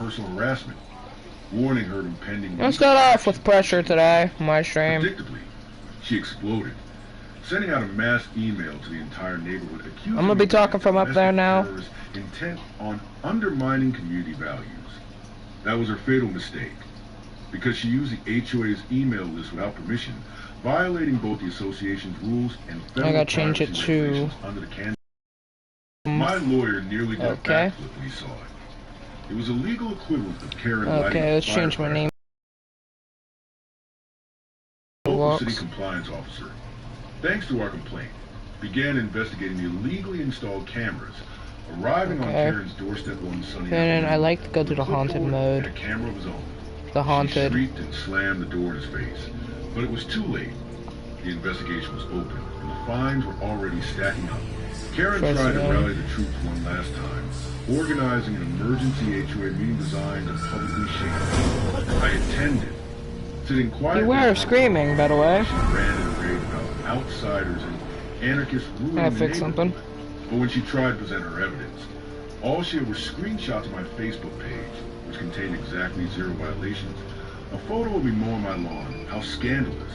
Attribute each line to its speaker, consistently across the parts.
Speaker 1: personal harassment, warning her of impending...
Speaker 2: Let's start off with pressure today, my stream.
Speaker 1: Predictably, she exploded, sending out a mass email to the entire neighborhood accusing
Speaker 2: I'm gonna be talking from up there now.
Speaker 1: Intent on undermining community values. That was her fatal mistake, because she used the HOA's email list without permission, violating both the association's rules and federal
Speaker 2: I gotta change it to
Speaker 1: under the can. My lawyer nearly did a backflip when he saw it. It was a legal equivalent of Karen lighting.
Speaker 2: Okay, let's change my name.
Speaker 1: Local city compliance officer, thanks to our complaint, began investigating the illegally installed cameras, arriving on Karen's doorstep one sunny afternoon.
Speaker 2: I like to go to the haunted mode.
Speaker 1: A camera of his own.
Speaker 2: The haunted.
Speaker 1: She shrieked and slammed the door in his face, but it was too late. The investigation was open, and the fines were already stacking up. Karen tried to rally the troops one last time, organizing an emergency HOA meeting designed to publicly shame her. I attended. Sitting quietly.
Speaker 2: Beware of screaming, by the way.
Speaker 1: She ran in a rage about outsiders and anarchists ruling
Speaker 2: I
Speaker 1: the
Speaker 2: fix something.
Speaker 1: But when she tried to present her evidence, all she had were screenshots of my Facebook page, which contained exactly 0 violations, a photo of me mowing my lawn, how scandalous,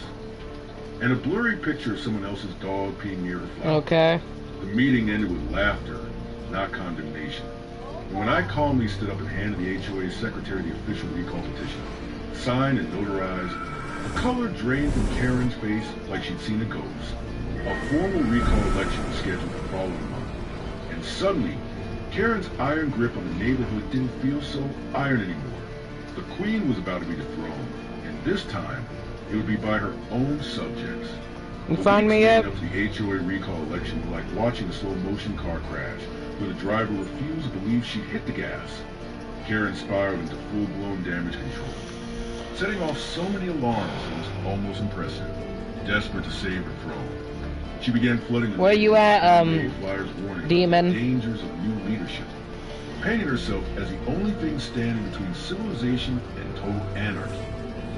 Speaker 1: and a blurry picture of someone else's dog peeing near her flower.
Speaker 2: Okay.
Speaker 1: The meeting ended with laughter, not condemnation. And when I calmly stood up and handed the HOA's secretary the official recall petition, signed and notarized, the color drained from Karen's face like she'd seen a ghost. A formal recall election was scheduled the following month. And suddenly, Karen's iron grip on the neighborhood didn't feel so iron anymore. The queen was about to be dethroned, and this time, it would be by her own subjects.
Speaker 2: You find me yet?
Speaker 1: Up to the HOA recall election were like watching a slow-motion car crash, where the driver refused to believe she'd hit the gas. Karen spiraled into full-blown damage control, setting off so many alarms it was almost impressive. Desperate to save her throne, she began flooding the
Speaker 2: where you at,
Speaker 1: flyers warning
Speaker 2: demon?
Speaker 1: the dangers of new leadership, painting herself as the only thing standing between civilization and total anarchy.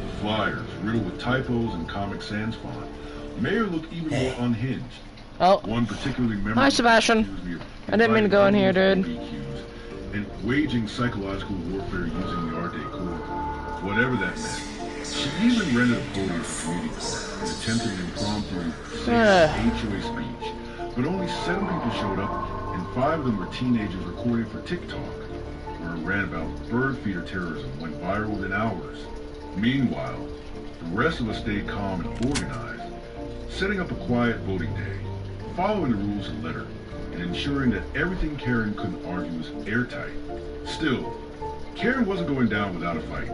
Speaker 1: The flyers, riddled with typos and Comic Sans font, made her look even more unhinged.
Speaker 2: Oh.
Speaker 1: One particularly memorable.
Speaker 2: Hi, Sebastian. I didn't mean to go in here, dude.
Speaker 1: And waging psychological warfare using the Art Deco, whatever that meant. She even rented a podium for community park and attempted an impromptu HOA speech, but only 7 people showed up, and 5 of them were teenagers recording for TikTok, where a rant about bird feeder terrorism went viral within hours. Meanwhile, the rest of us stayed calm and organized, setting up a quiet voting day, following the rules to the letter, and ensuring that everything Karen couldn't argue was airtight. Still, Karen wasn't going down without a fight.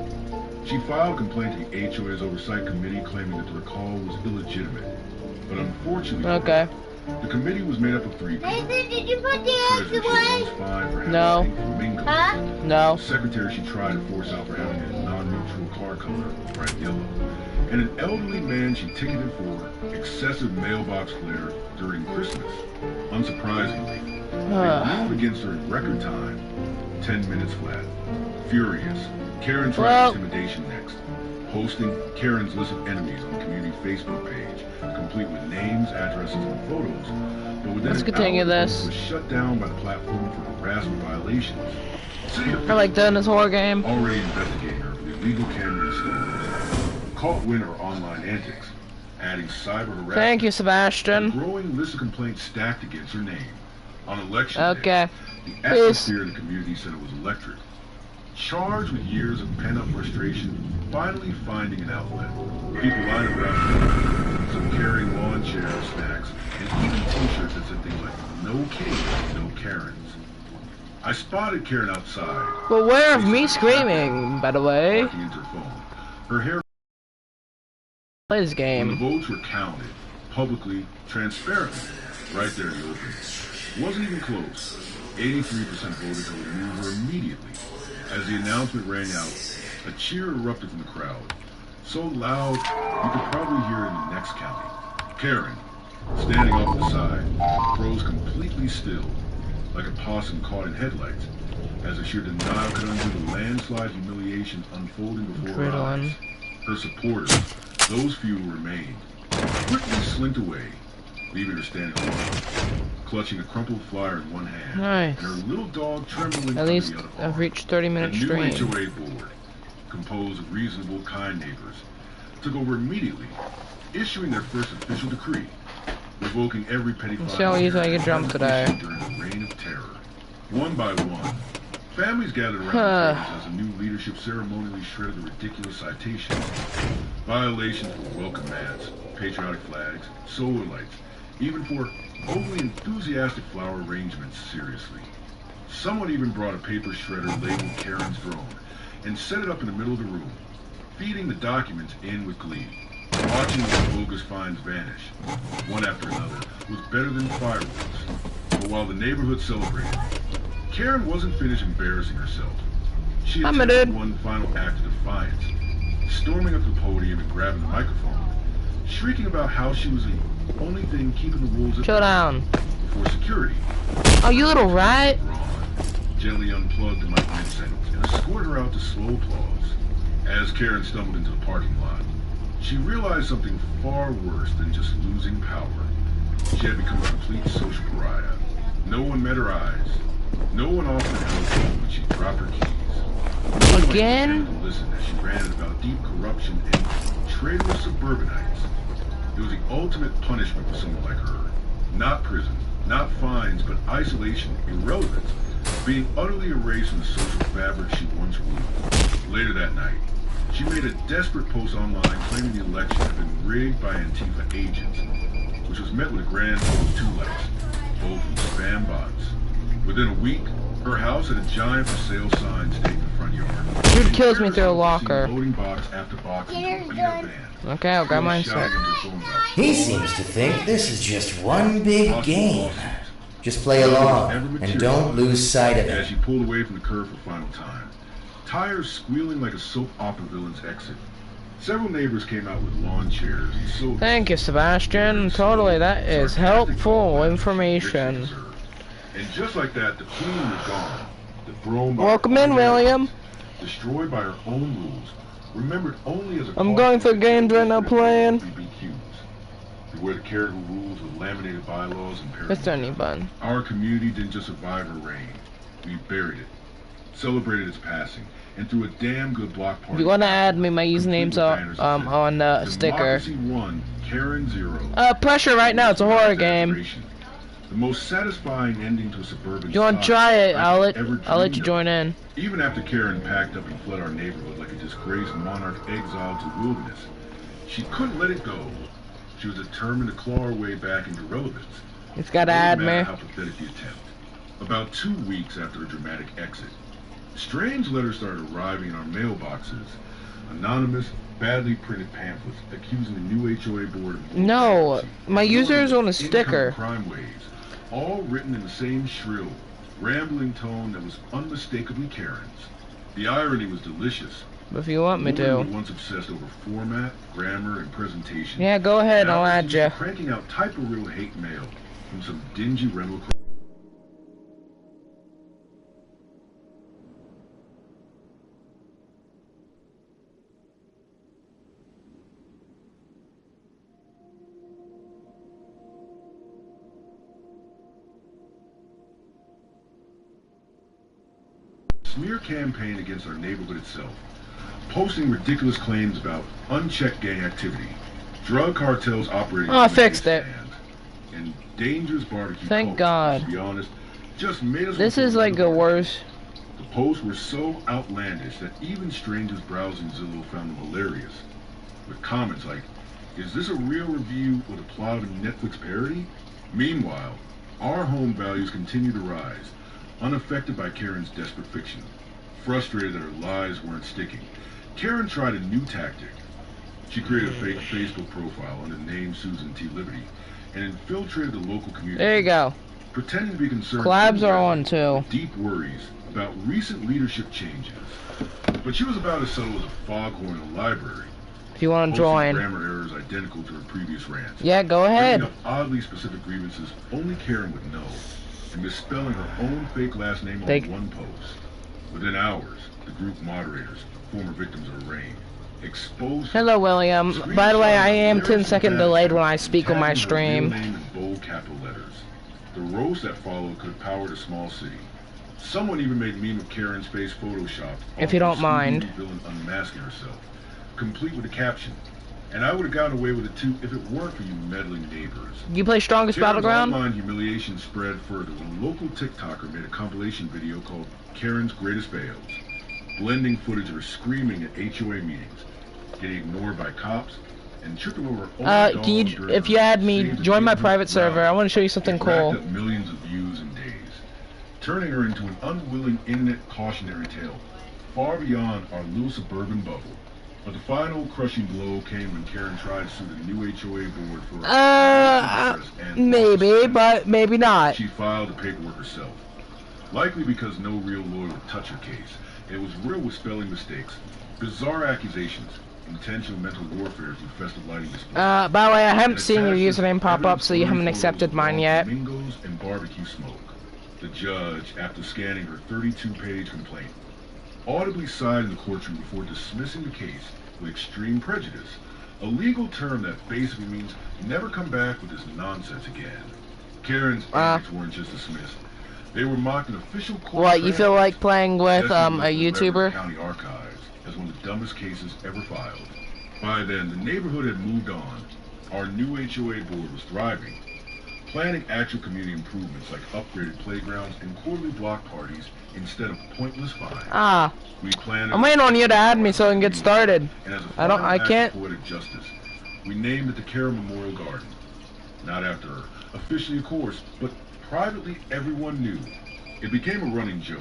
Speaker 1: She filed a complaint to the HOA's oversight committee claiming that the recall was illegitimate. But unfortunately, the committee was made up of 3 people.
Speaker 3: Nathan, did you put the eggs away?
Speaker 2: No.
Speaker 3: Huh?
Speaker 2: No.
Speaker 1: The secretary she tried to force out for having a non-neutral car color, bright yellow. And an elderly man she ticketed for excessive mailbox glare during Christmas. Unsurprisingly, they ruled against her in record time, 10 minutes flat. Furious, Karen tried intimidation next, posting Karen's list of enemies on the community Facebook page, complete with names, addresses, and photos. But within
Speaker 2: Let's continue this.
Speaker 1: Was shut down by the platform for harassment violations.
Speaker 2: I like doing this horror game.
Speaker 1: Already investigating her for the illegal camera installers. Caught wind of her online antics, adding cyber harassment.
Speaker 2: Thank you, Sebastian.
Speaker 1: A growing list of complaints stacked against her name. On election day, the
Speaker 2: Peace.
Speaker 1: atmosphere in the community said it was electric. Charged with years of pent-up frustration, finally finding an outlet. People lined around, some carrying lawn chairs, snacks, and even t-shirts that said things like, "No Kings, no Karens." I spotted Karen outside.
Speaker 2: Beware of me screaming, by the way.
Speaker 1: Into her phone. Her hair.
Speaker 2: Play this game.
Speaker 1: When the votes were counted, publicly, transparently, right there in the open. It wasn't even close. 83% voted to remove her immediately. As the announcement rang out, a cheer erupted from the crowd. So loud, you could probably hear it in the next county. Karen, standing off to the side, froze completely still, like a possum caught in headlights, as the sheer denial could undo the landslide humiliation unfolding before her eyes. Her supporters, those few who remained, quickly slinked away, leaving her standing alone, clutching a crumpled flyer in one hand,
Speaker 2: Nice.
Speaker 1: and her little dog trembling
Speaker 2: At least
Speaker 1: under the other
Speaker 2: I've
Speaker 1: arm.
Speaker 2: reached 30-minute
Speaker 1: The new
Speaker 2: stream.
Speaker 1: HOA board, composed of reasonable, kind neighbors, took over immediately, issuing their first official decree, revoking every petty
Speaker 2: Let's see how easy I can jump today.
Speaker 1: during the reign of terror. One by one, families gathered around the tables as the new leadership ceremonially shredded the ridiculous citations. Violations were welcome mats, patriotic flags, solar lights, even for overly enthusiastic flower arrangements seriously. Someone even brought a paper shredder labeled Karen's drone and set it up in the middle of the room, feeding the documents in with glee. Watching those bogus fines vanish, one after another, was better than fireworks. But while the neighborhood celebrated, Karen wasn't finished embarrassing herself. She attempted one final act of defiance, storming up to the podium and grabbing the microphone, shrieking about how she was the only thing keeping the wolves at
Speaker 2: Chill down.
Speaker 1: before security.
Speaker 2: Oh, you little rat.
Speaker 1: Ron gently unplugged the mic mid-sentence and escorted her out to slow applause. As Karen stumbled into the parking lot, she realized something far worse than just losing power. She had become a complete social pariah. No one met her eyes. No one offered help when she dropped her keys.
Speaker 2: Again?
Speaker 1: No one listened as she ranted about deep corruption and traitorous suburbanites. It was the ultimate punishment for someone like her. Not prison, not fines, but isolation, irrelevance, being utterly erased from the social fabric she once ruled. Later that night, she made a desperate post online claiming the election had been rigged by Antifa agents, which was met with a grand total of 2 likes, both from spam bots. Within a week, her house had a giant for sale sign staked in the front yard.
Speaker 2: Dude kills me through a locker.
Speaker 1: Loading box after box into a beat up van.
Speaker 2: Okay, I'll grab mine sec.
Speaker 4: He seems to think this is just one big game. Just play along, and don't lose sight of
Speaker 1: As
Speaker 4: it.
Speaker 1: she pulled away from the curb for the final time, tires squealing like a soap opera villain's exit. Several neighbors came out with lawn chairs and sodas.
Speaker 2: Thank you, Sebastian. Totally, that is helpful information.
Speaker 1: And just like that, the queen was gone. Dethroned by
Speaker 2: Welcome
Speaker 1: her
Speaker 2: in,
Speaker 1: own
Speaker 2: William.
Speaker 1: destroyed by her own rules, remembered only as a
Speaker 2: I'm going through games right now playing.
Speaker 1: BBQs. Beware the carrot who rules with laminated bylaws and
Speaker 2: It's any button.
Speaker 1: Our community didn't just survive her reign. We buried it, celebrated its passing, and through a damn good block party.
Speaker 2: If you want to add me, my username's on a sticker.
Speaker 1: Democracy won, Karen 0.
Speaker 2: Pressure right now. It's a horror game.
Speaker 1: The most satisfying ending to a suburban.
Speaker 2: If you want to try it, I'll let you join in.
Speaker 1: Even after Karen packed up and fled our neighborhood like a disgraced monarch exiled to the wilderness, she couldn't let it go. She was determined to claw her way back into relevance.
Speaker 2: It's got to add
Speaker 1: No matter
Speaker 2: me.
Speaker 1: how pathetic the attempt. About 2 weeks after her dramatic exit, strange letters started arriving in our mailboxes. Anonymous, badly printed pamphlets accusing the new HOA board of
Speaker 2: No, my user is on a
Speaker 1: incoming
Speaker 2: sticker.
Speaker 1: crime waves, all written in the same shrill, rambling tone that was unmistakably Karen's. The irony was delicious.
Speaker 2: If you want me
Speaker 1: The woman
Speaker 2: to.
Speaker 1: who once obsessed over format, grammar, and presentation.
Speaker 2: Yeah, go ahead.
Speaker 1: Now
Speaker 2: I'll add
Speaker 1: she's
Speaker 2: you.
Speaker 1: cranking out type-a-real hate mail from some dingy rental. Smear campaign against our neighborhood itself, posting ridiculous claims about unchecked gang activity, drug cartels operating.
Speaker 2: Oh, I fixed it.
Speaker 1: And dangerous barbecue.
Speaker 2: Thank
Speaker 1: culture,
Speaker 2: God.
Speaker 1: To be honest, just made us.
Speaker 2: This is like the worst.
Speaker 1: The posts were so outlandish that even strangers browsing Zillow found them hilarious, with comments like, "Is this a real review or the plot of a Netflix parody?" Meanwhile, our home values continue to rise, unaffected by Karen's desperate fiction. Frustrated that her lies weren't sticking, Karen tried a new tactic. She created a fake Facebook profile under the name Susan T. Liberty and infiltrated the local community.
Speaker 2: There you go.
Speaker 1: Pretending to be concerned.
Speaker 2: Collabs are on too.
Speaker 1: Deep worries about recent leadership changes. But she was about as subtle as a foghorn in a library.
Speaker 2: If you want to
Speaker 1: Posting
Speaker 2: join.
Speaker 1: grammar errors identical to her previous rants.
Speaker 2: Yeah, go
Speaker 1: Bringing
Speaker 2: ahead.
Speaker 1: up oddly specific grievances only Karen would know, and misspelling her own fake last name on one post. Within hours, the group moderators, former victims, are arraigned, exposed.
Speaker 2: Hello, William. By the way, I am 10-second delayed when I speak on my stream.
Speaker 1: Name in bold capital letters. The roast that followed could have powered a small city. Someone even made meme of Karen's face photoshopped.
Speaker 2: If you don't mind.
Speaker 1: Villain unmasking herself, complete with a caption. And I would have gotten away with it too if it weren't for you meddling neighbors.
Speaker 2: You play Strongest
Speaker 1: Karen's
Speaker 2: Battleground?
Speaker 1: online humiliation spread further when a local TikToker made a compilation video called Karen's Greatest Fails, blending footage of her screaming at HOA meetings, getting ignored by cops, and tripping over
Speaker 2: can you, if you add me, join my private server. I want to show you something cool.
Speaker 1: Racked up millions of views in days, turning her into an unwilling internet cautionary tale, far beyond our little suburban bubble. But the final crushing blow came when Karen tried to sue the new HOA board for
Speaker 2: maybe, but maybe not.
Speaker 1: She filed the paperwork herself, likely because no real lawyer would touch her case. It was riddled with spelling mistakes, bizarre accusations, intentional mental warfare through festive lighting displays.
Speaker 2: By the way, I haven't seen your username pop up, so you haven't accepted mine yet.
Speaker 1: Flamingos and barbecue smoke. The judge, after scanning her 32-page complaint, audibly sighed in the courtroom before dismissing the case with extreme prejudice, a legal term that basically means never come back with this nonsense again. Karen's antics weren't just dismissed. They were mocked in official court.
Speaker 2: What, you feel like playing with a YouTuber?
Speaker 1: County Archives as one of the dumbest cases ever filed. By then, the neighborhood had moved on. Our new HOA board was thriving, planning actual community improvements like upgraded playgrounds and quarterly block parties instead of pointless fines. We planned.
Speaker 2: I'm waiting on you to add me so I can get started. I can't.
Speaker 1: Poetic justice, we named it the Karen Memorial Garden. Not after her, officially of course, but privately everyone knew. It became a running joke.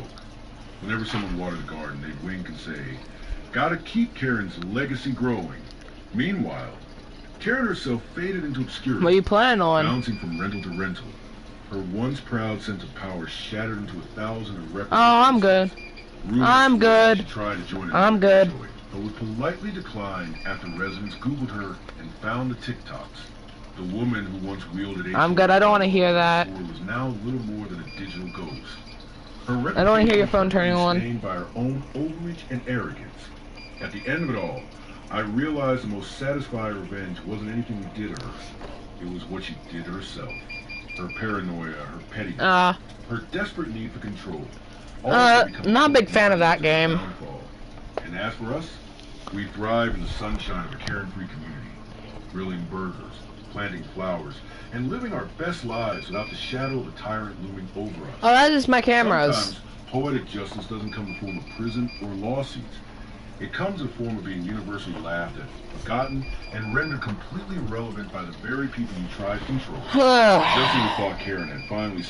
Speaker 1: Whenever someone watered the garden, they'd wink and say, "Gotta keep Karen's legacy growing." Meanwhile, Karen herself faded into obscurity.
Speaker 2: What are you planning on?
Speaker 1: Bouncing from rental to rental. Her once proud sense of power shattered into 1,000 irreparable.
Speaker 2: Oh, I'm good. I'm good.
Speaker 1: She tried to join
Speaker 2: I'm good.
Speaker 1: But was politely declined after residents Googled her and found the TikToks. The woman who once wielded
Speaker 2: I'm good. I don't want to hear that.
Speaker 1: Was now little more than a digital ghost. Her
Speaker 2: I don't want to hear your phone turning on.
Speaker 1: Sustained by her own overreach and arrogance. At the end of it all, I realized the most satisfying revenge wasn't anything we did to her. It was what she did herself. Her paranoia, her pettiness, her desperate need for control.
Speaker 2: Not a big fan of that game.
Speaker 1: Downfall. And as for us, we thrive in the sunshine of a Karen-free community, grilling burgers, planting flowers, and living our best lives without the shadow of a tyrant looming over us.
Speaker 2: Oh, that is my cameras.
Speaker 1: Sometimes poetic justice doesn't come in the form of prison or lawsuits. It comes in the form of being universally laughed at, forgotten, and rendered completely irrelevant by the very people you tried to control. Just when we thought Karen had finally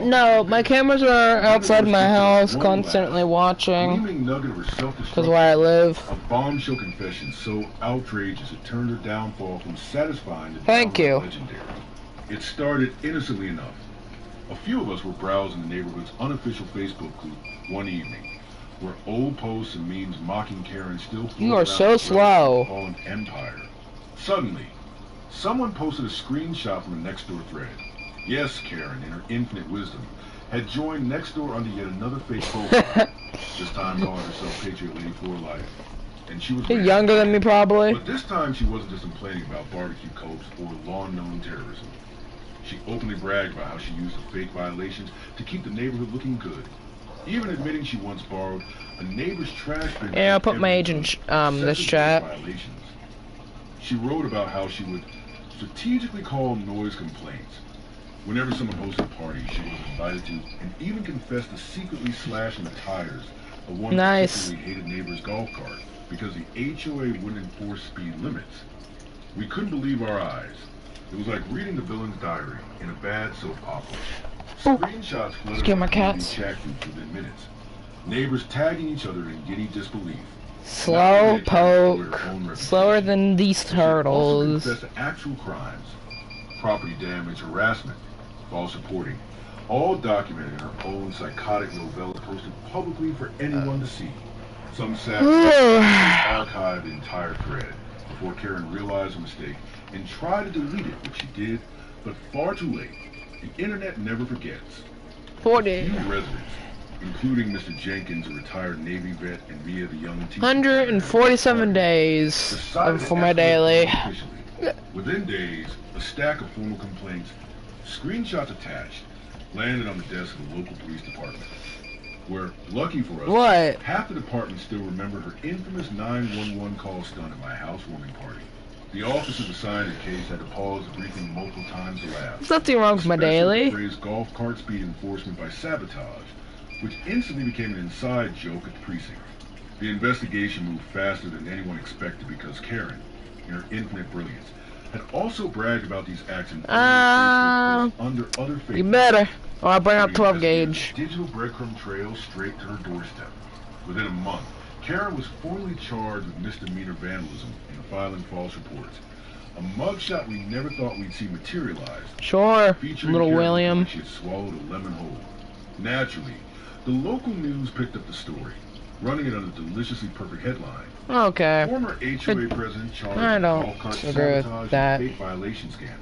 Speaker 2: no, my cameras are outside my house, constantly watching. Because where I live.
Speaker 1: A bombshell confession so outrageous it turned her downfall from satisfying to legendary. It started innocently enough. A few of us were browsing the neighborhood's unofficial Facebook group one evening, where old posts and memes mocking Karen still
Speaker 2: You are so slow.
Speaker 1: Fallen empire. Suddenly, someone posted a screenshot from a Nextdoor thread. Yes, Karen, in her infinite wisdom, had joined Nextdoor under yet another fake profile. This time calling herself Patriot Lady for Life. And she was
Speaker 2: younger than me, probably.
Speaker 1: But this time she wasn't just complaining about barbecue copes or lawn-known terrorism. She openly bragged about how she used the fake violations to keep the neighborhood looking good. Even admitting she once borrowed a neighbor's trash bin.
Speaker 2: Yeah, I'll put my age in this chat.
Speaker 1: Violations. She wrote about how she would strategically call noise complaints. Whenever someone hosted a party, she was invited to, and even confessed to secretly slashing the tires of one particularly hated neighbor's golf cart because the HOA wouldn't enforce speed limits. We couldn't believe our eyes. It was like reading the villain's diary in a bad soap opera. Screenshots flooded my cats. Chat groups within minutes. Neighbors tagging each other in giddy disbelief.
Speaker 2: Slow poke. Slower than these turtles.
Speaker 1: She confessed to actual crimes, property damage, harassment, false reporting, all documented in her own psychotic novella posted publicly for anyone to see. Some savage archived the entire thread before Karen realized her mistake and tried to delete it, which she did, but far too late. The internet never forgets.
Speaker 2: 40.
Speaker 1: You residents, including Mr. Jenkins, a retired Navy vet, and Mia, the young teacher.
Speaker 2: 147 days for my daily.
Speaker 1: Within days, a stack of formal complaints, screenshots attached, landed on the desk of the local police department. Where, lucky for us, half the department still remembered her infamous 911 call stunt at my housewarming party. The officers assigned the case had to pause the briefing multiple times to laugh.
Speaker 2: There's nothing wrong with my daily.
Speaker 1: The phrase golf cart speed enforcement by sabotage, which instantly became an inside joke at the precinct. The investigation moved faster than anyone expected because Karen, in her infinite brilliance, had also bragged about these acts in under other faces.
Speaker 2: You better, or I'll bring up 12 gauge.
Speaker 1: Digital breadcrumb trail straight to her doorstep. Within a month, Karen was formally charged with misdemeanor vandalism and filing false reports. A mugshot we never thought we'd see materialize.
Speaker 2: Sure,
Speaker 1: Featuring
Speaker 2: little
Speaker 1: Karen
Speaker 2: William.
Speaker 1: like she had swallowed a lemon whole. Naturally, the local news picked up the story, running it on a deliciously perfect headline.
Speaker 2: Okay.
Speaker 1: Former HOA president charged
Speaker 2: I
Speaker 1: with
Speaker 2: don't
Speaker 1: golf cart
Speaker 2: agree
Speaker 1: sabotage
Speaker 2: with that.
Speaker 1: and fake violation scandal.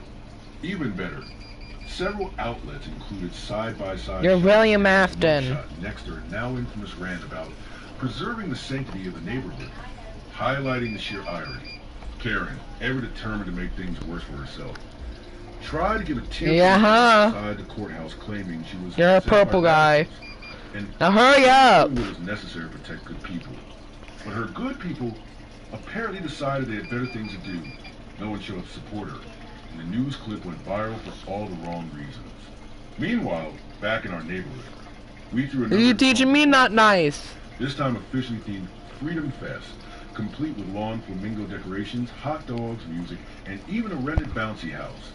Speaker 1: Even better, several outlets included side-by-side
Speaker 2: You're
Speaker 1: shots
Speaker 2: William
Speaker 1: of
Speaker 2: Afton.
Speaker 1: mugshot next to her now infamous rant about preserving the sanctity of the neighborhood, highlighting the sheer irony. Karen, ever determined to make things worse for herself, tried to give a tearful inside the courthouse, claiming she was.
Speaker 2: You're a purple guy.
Speaker 1: And
Speaker 2: now hurry up!
Speaker 1: It was necessary to protect good people, but her good people apparently decided they had better things to do. No one showed up to support her, and the news clip went viral for all the wrong reasons. Meanwhile, back in our neighborhood, we threw another.
Speaker 2: You teaching me not nice?
Speaker 1: This time officially themed Freedom Fest, complete with lawn flamingo decorations, hot dogs, music, and even a rented bouncy house.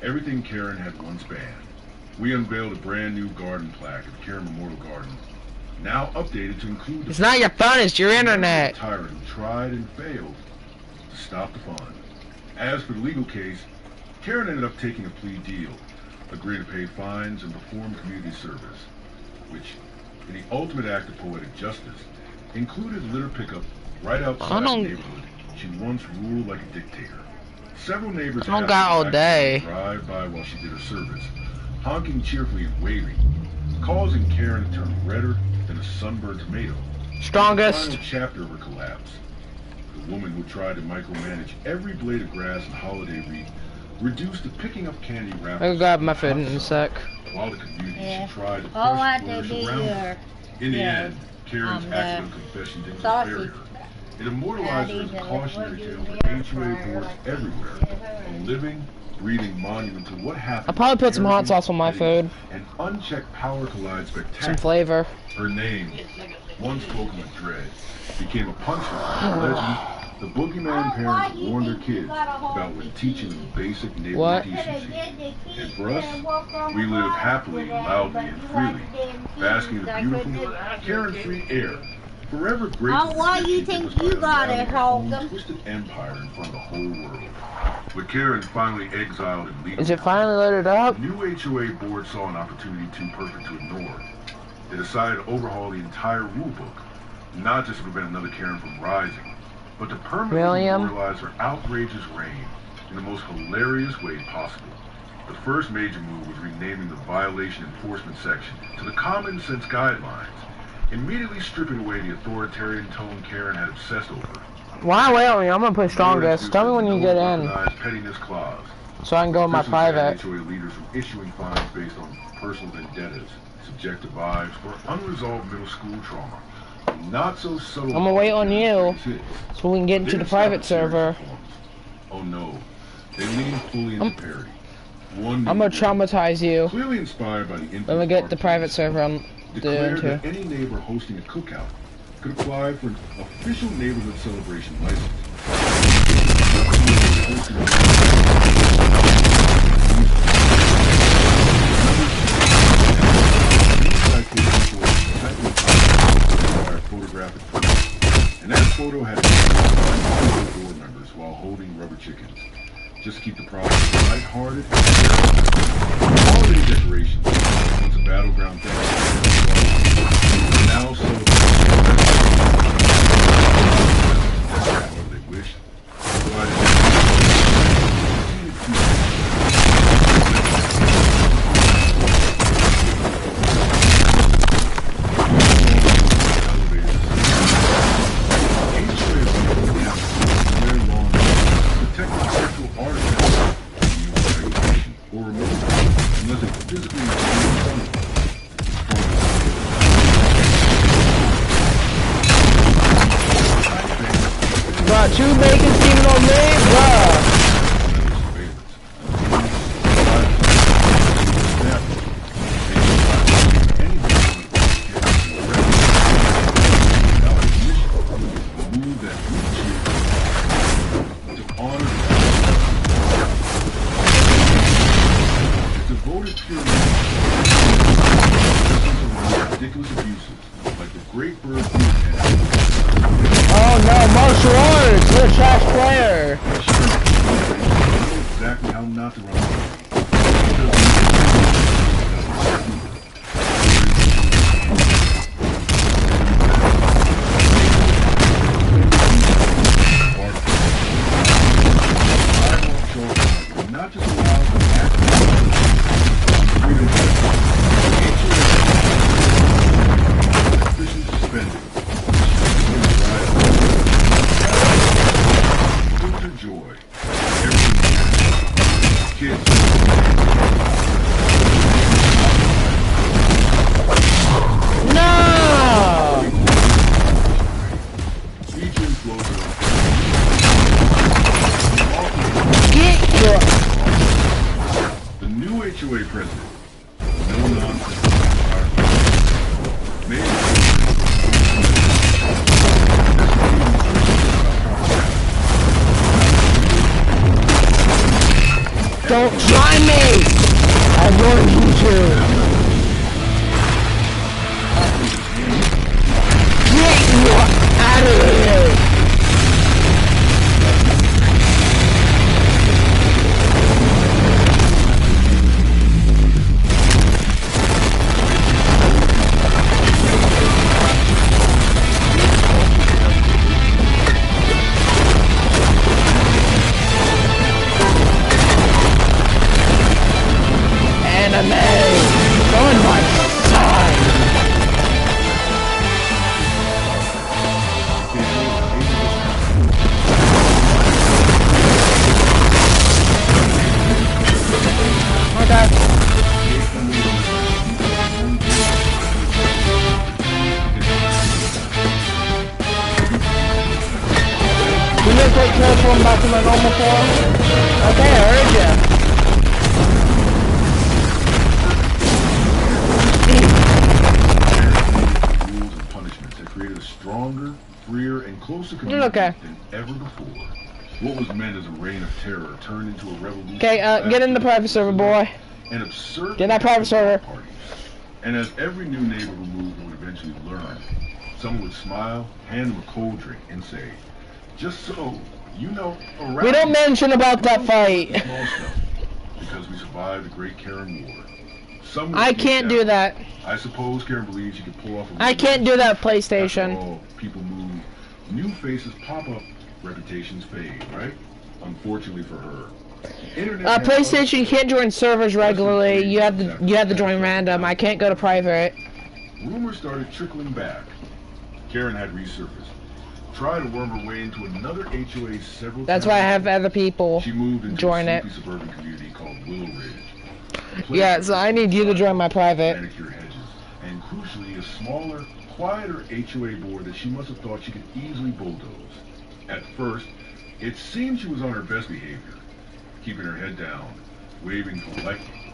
Speaker 1: Everything Karen had once banned. We unveiled a brand new garden plaque at Karen Memorial Garden, now updated to include.
Speaker 2: It's not your phone, it's your internet.
Speaker 1: Tyrant who tried and failed to stop the fun. As for the legal case, Karen ended up taking a plea deal, agreeing to pay fines and perform community service, which, in the ultimate act of poetic justice, included litter pickup right outside the neighborhood she once ruled like a dictator. Several neighbors
Speaker 2: I don't got all day.
Speaker 1: Drive by while she did her service, honking cheerfully and waving, causing Karen to turn redder than a sunburned tomato.
Speaker 2: Strongest.
Speaker 1: The final chapter of her collapse. The woman who tried to micromanage every blade of grass and holiday wreath reduced to picking up candy wrappers.
Speaker 2: I'll grab my food in a sec.
Speaker 1: While the community she tried to
Speaker 3: All I
Speaker 1: push
Speaker 3: did
Speaker 1: flourish around her. In the end, Karen's accidental confession didn't bury her. It immortalized her as a cautionary tale for HOA boards everywhere. A living, breathing monument to what happened.
Speaker 2: I'll probably put some hot sauce on my food.
Speaker 1: An unchecked power collide spectacular.
Speaker 2: Some flavor.
Speaker 1: Her name, once spoken with dread, became a punchline. Legend. The boogeyman parents warned their kids about when teaching them basic neighborhood decency. And for us, we live happily, loudly, and freely, basking in the beautiful, carefree air. Forever grateful.
Speaker 3: Why you think you got it, Holcomb?
Speaker 1: Twisted empire in front of the whole world. With Karen finally exiled and legal.
Speaker 2: Is it finally loaded up?
Speaker 1: The new HOA board saw an opportunity too perfect to ignore. They decided to overhaul the entire rule book, not just to prevent another Karen from rising, but to permanently memorialize her outrageous reign in the most hilarious way possible. The first major move was renaming the violation enforcement section to the common sense guidelines, immediately stripping away the authoritarian tone Karen had obsessed over.
Speaker 2: Why wait on me? I'm gonna put strongest. Tell me when you get in.
Speaker 1: Pettiness clause.
Speaker 2: So I can go in my private.
Speaker 1: HOA leaders from issuing fines based on personal vendettas, subjective vibes, or unresolved middle school trauma. Not so subtle.
Speaker 2: I'm gonna wait on you so we can get into the private server.
Speaker 1: Oh no, they lean fully into parody.
Speaker 2: I'm gonna traumatize you.
Speaker 1: Clearly inspired by the
Speaker 2: Let me get the private server I'm
Speaker 1: declared that any neighbor hosting a cookout could apply for an official neighborhood celebration license. Photographic footage, and that photo had board members while holding rubber chickens. Just keep the process lighthearted. Holiday decorations. Once a battleground now however they wish.
Speaker 2: 2 bacon steaming on me, bruh. Oh no, martial arts! You're a trash player!
Speaker 1: Exactly how not to run. Not just allow them to act. Joy. Kids.
Speaker 2: No! Get your...
Speaker 1: The new HOA president. No nonsense.
Speaker 2: Don't try me! I warned you to! Get you out of here! On my side! Okay. Will you take transform back to my normal form? Okay, I heard ya.
Speaker 1: Stronger, freer, and closer community than ever before. What was meant as a reign of terror turned into a revolution.
Speaker 2: Okay, get in the private server, boy.
Speaker 1: An absurd.
Speaker 2: Get in that private server.
Speaker 1: Parties. And as every new neighbor who moved would eventually learn, someone would smile, hand them a cold drink, and say, "Just so you know, around
Speaker 2: we don't mention about that fight."
Speaker 1: Small stuff, because we survived the Great Karen War.
Speaker 2: I can't do that.
Speaker 1: I suppose Karen believes she could pull off a
Speaker 2: I can't do that PlayStation.
Speaker 1: After all, people move, new faces pop up, reputations fade, right? Unfortunately for her.
Speaker 2: PlayStation, you can't join servers regularly. You have to join random. I can't go to private.
Speaker 1: Rumors started trickling back. Karen had resurfaced. Tried to worm her way into another HOA several
Speaker 2: That's
Speaker 1: times.
Speaker 2: why I have other people
Speaker 1: She moved into
Speaker 2: join
Speaker 1: a
Speaker 2: it.
Speaker 1: suburban community called Willow Ridge.
Speaker 2: Yeah, so I need you to join my private.
Speaker 1: Manicure hedges, and crucially, a smaller, quieter HOA board that she must have thought she could easily bulldoze. At first, it seemed she was on her best behavior, keeping her head down, waving politely,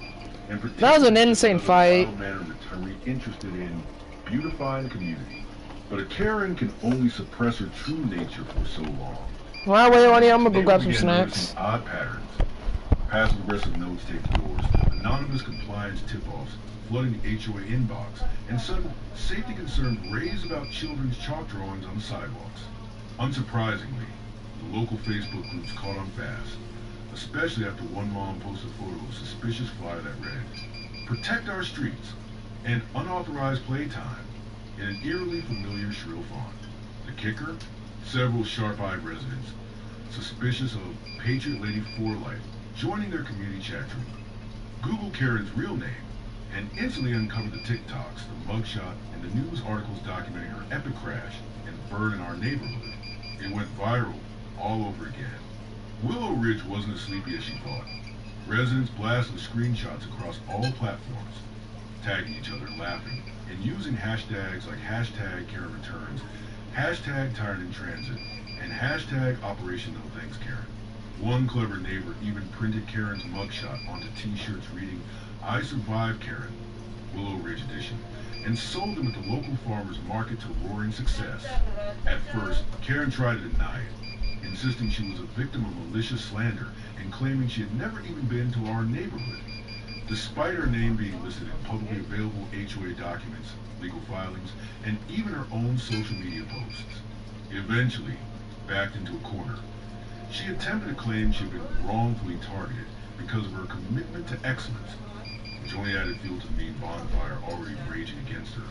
Speaker 1: and
Speaker 2: that was an insane fight.
Speaker 1: Interested in beautifying the community. But a Karen can only suppress her true nature for so long.
Speaker 2: Well, wait, I'm gonna go grab some snacks.
Speaker 1: Odd patterns. Passive-aggressive notes taped to doors, anonymous compliance tip-offs flooding the HOA inbox, and sudden safety concerns raised about children's chalk drawings on the sidewalks. Unsurprisingly, the local Facebook groups caught on fast, especially after one mom posted a photo of a suspicious flyer that read, "Protect our streets," and "Unauthorized playtime," in an eerily familiar shrill font. The kicker? Several sharp-eyed residents, suspicious of Patriot Lady 4 Life, joining their community chat room. Google Karen's real name and instantly uncovered the TikToks, the mugshot, and the news articles documenting her epic crash and burn in our neighborhood. It went viral all over again. Willow Ridge wasn't as sleepy as she thought. Residents blasted screenshots across all platforms, tagging each other, laughing, and using hashtags like hashtag Karen Returns, hashtag Tired in Transit, and hashtag Operation No Thanks Karen. One clever neighbor even printed Karen's mugshot onto t-shirts reading, "I Survived Karen, Willow Ridge Edition," and sold them at the local farmer's market to roaring success. At first, Karen tried to deny it, insisting she was a victim of malicious slander and claiming she had never even been to our neighborhood. Despite her name being listed in publicly available HOA documents, legal filings, and even her own social media posts. Eventually, backed into a corner, she attempted to claim she had been wrongfully targeted because of her commitment to excellence, which only added fuel to the main bonfire already raging against her.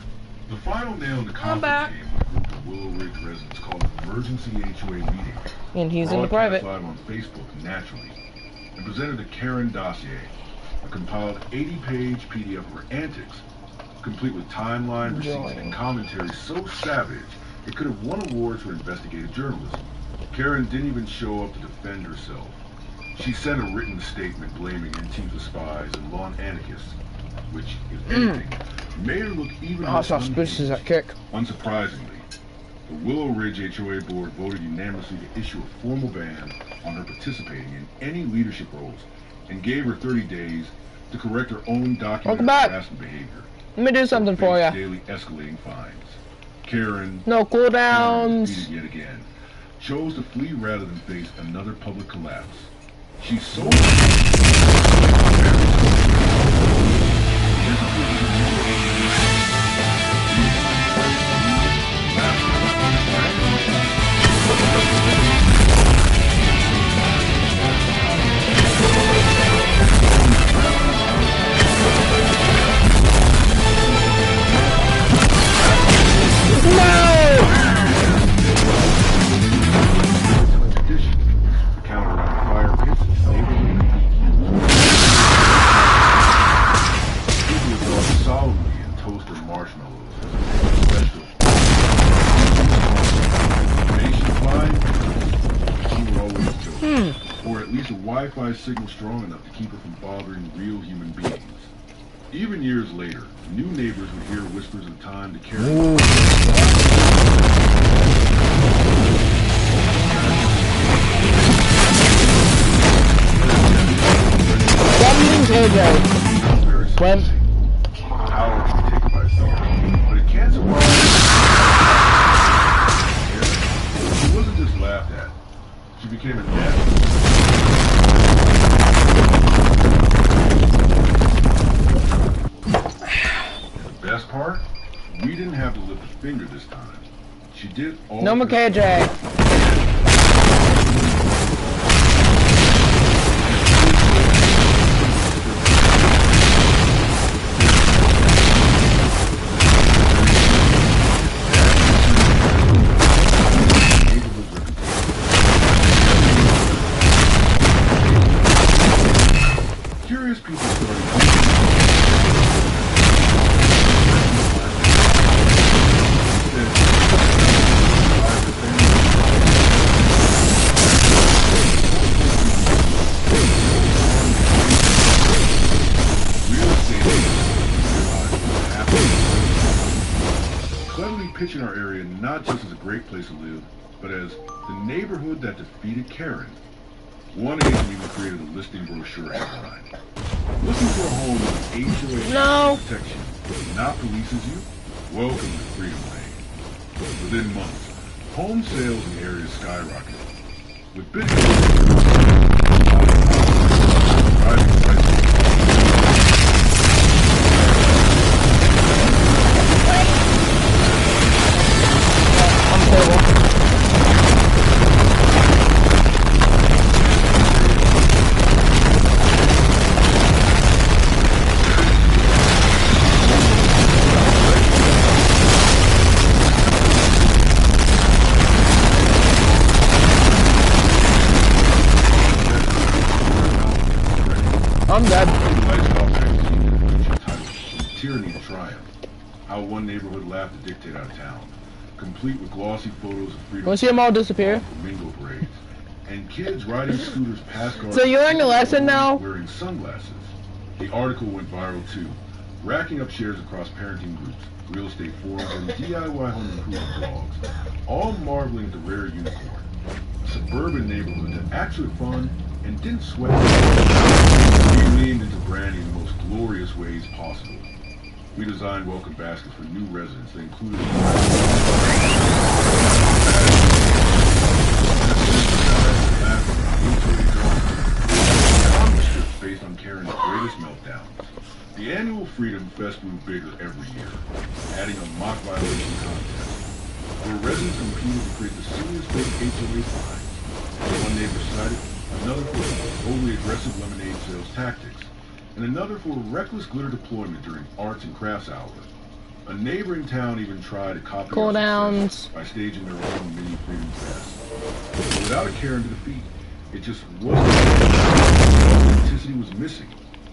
Speaker 1: The final nail in the coffin came when a group of Willow Ridge residents called an emergency HOA meeting.
Speaker 2: And he's in the private.
Speaker 1: Live on Facebook naturally, and presented the Karen dossier, a compiled 80-page PDF of her antics, complete with timeline, receipts, and commentary so savage it could have won awards for investigative journalism. Karen didn't even show up to defend herself. She sent a written statement blaming Antifa spies and lawn anarchists, which, if anything, made her look even more
Speaker 2: suspicious that kick.
Speaker 1: Unsurprisingly, the Willow Ridge HOA board voted unanimously to issue a formal ban on her participating in any leadership roles and gave her 30 days to correct her own documented harassment behavior.
Speaker 2: Let me do something for you.
Speaker 1: Daily escalating fines. Karen,
Speaker 2: no cooldowns,
Speaker 1: yet again, chose to flee rather than face another public collapse. She sold Wi-Fi signal strong enough to keep her from bothering real human beings. Even years later, new neighbors would hear whispers of time to carry
Speaker 2: when
Speaker 1: power can be taken by fear, but it can't survive. She wasn't just laughed at. She became a death. Best part? We didn't have to lift a finger this time. She did all
Speaker 2: no McKJ.
Speaker 1: Curious people started pitching our area not just as a great place to live, but as the neighborhood that defeated Karen. One agent even created a listing brochure headline. Looking for a home with HOA protection that not polices you? Welcome to Freedom Lane. Within months, home sales in the area skyrocketed. With big rising prices.
Speaker 2: I'm dead.
Speaker 1: Tyranny to triumph. How one neighborhood laughed to dictate out of town, complete with glossy photos of freedom.
Speaker 2: We'll see them all disappear.
Speaker 1: Flamingo parades, and kids riding scooters past cars.
Speaker 2: So you learned a lesson now?
Speaker 1: Wearing sunglasses. The article went viral too, racking up shares across parenting groups, real estate forums, and DIY home improvement blogs, all marveling at the rare unicorn. suburban neighborhood that actually fun and didn't sweat it. We leaned into branding in the most glorious ways possible. We designed welcome baskets for new residents that included based on Karen's greatest meltdowns. The annual Freedom Fest grew bigger every year, adding a mock violation contest, where residents competed to create the silliest fake HOA fines. One neighbor cited, another for overly aggressive lemonade sales tactics, and another for reckless glitter deployment during arts and crafts hour. A neighboring town even tried to copy our success by staging their own mini Freedom Fest. But without a Karen to defeat, it just wasn't. Authenticity was missing.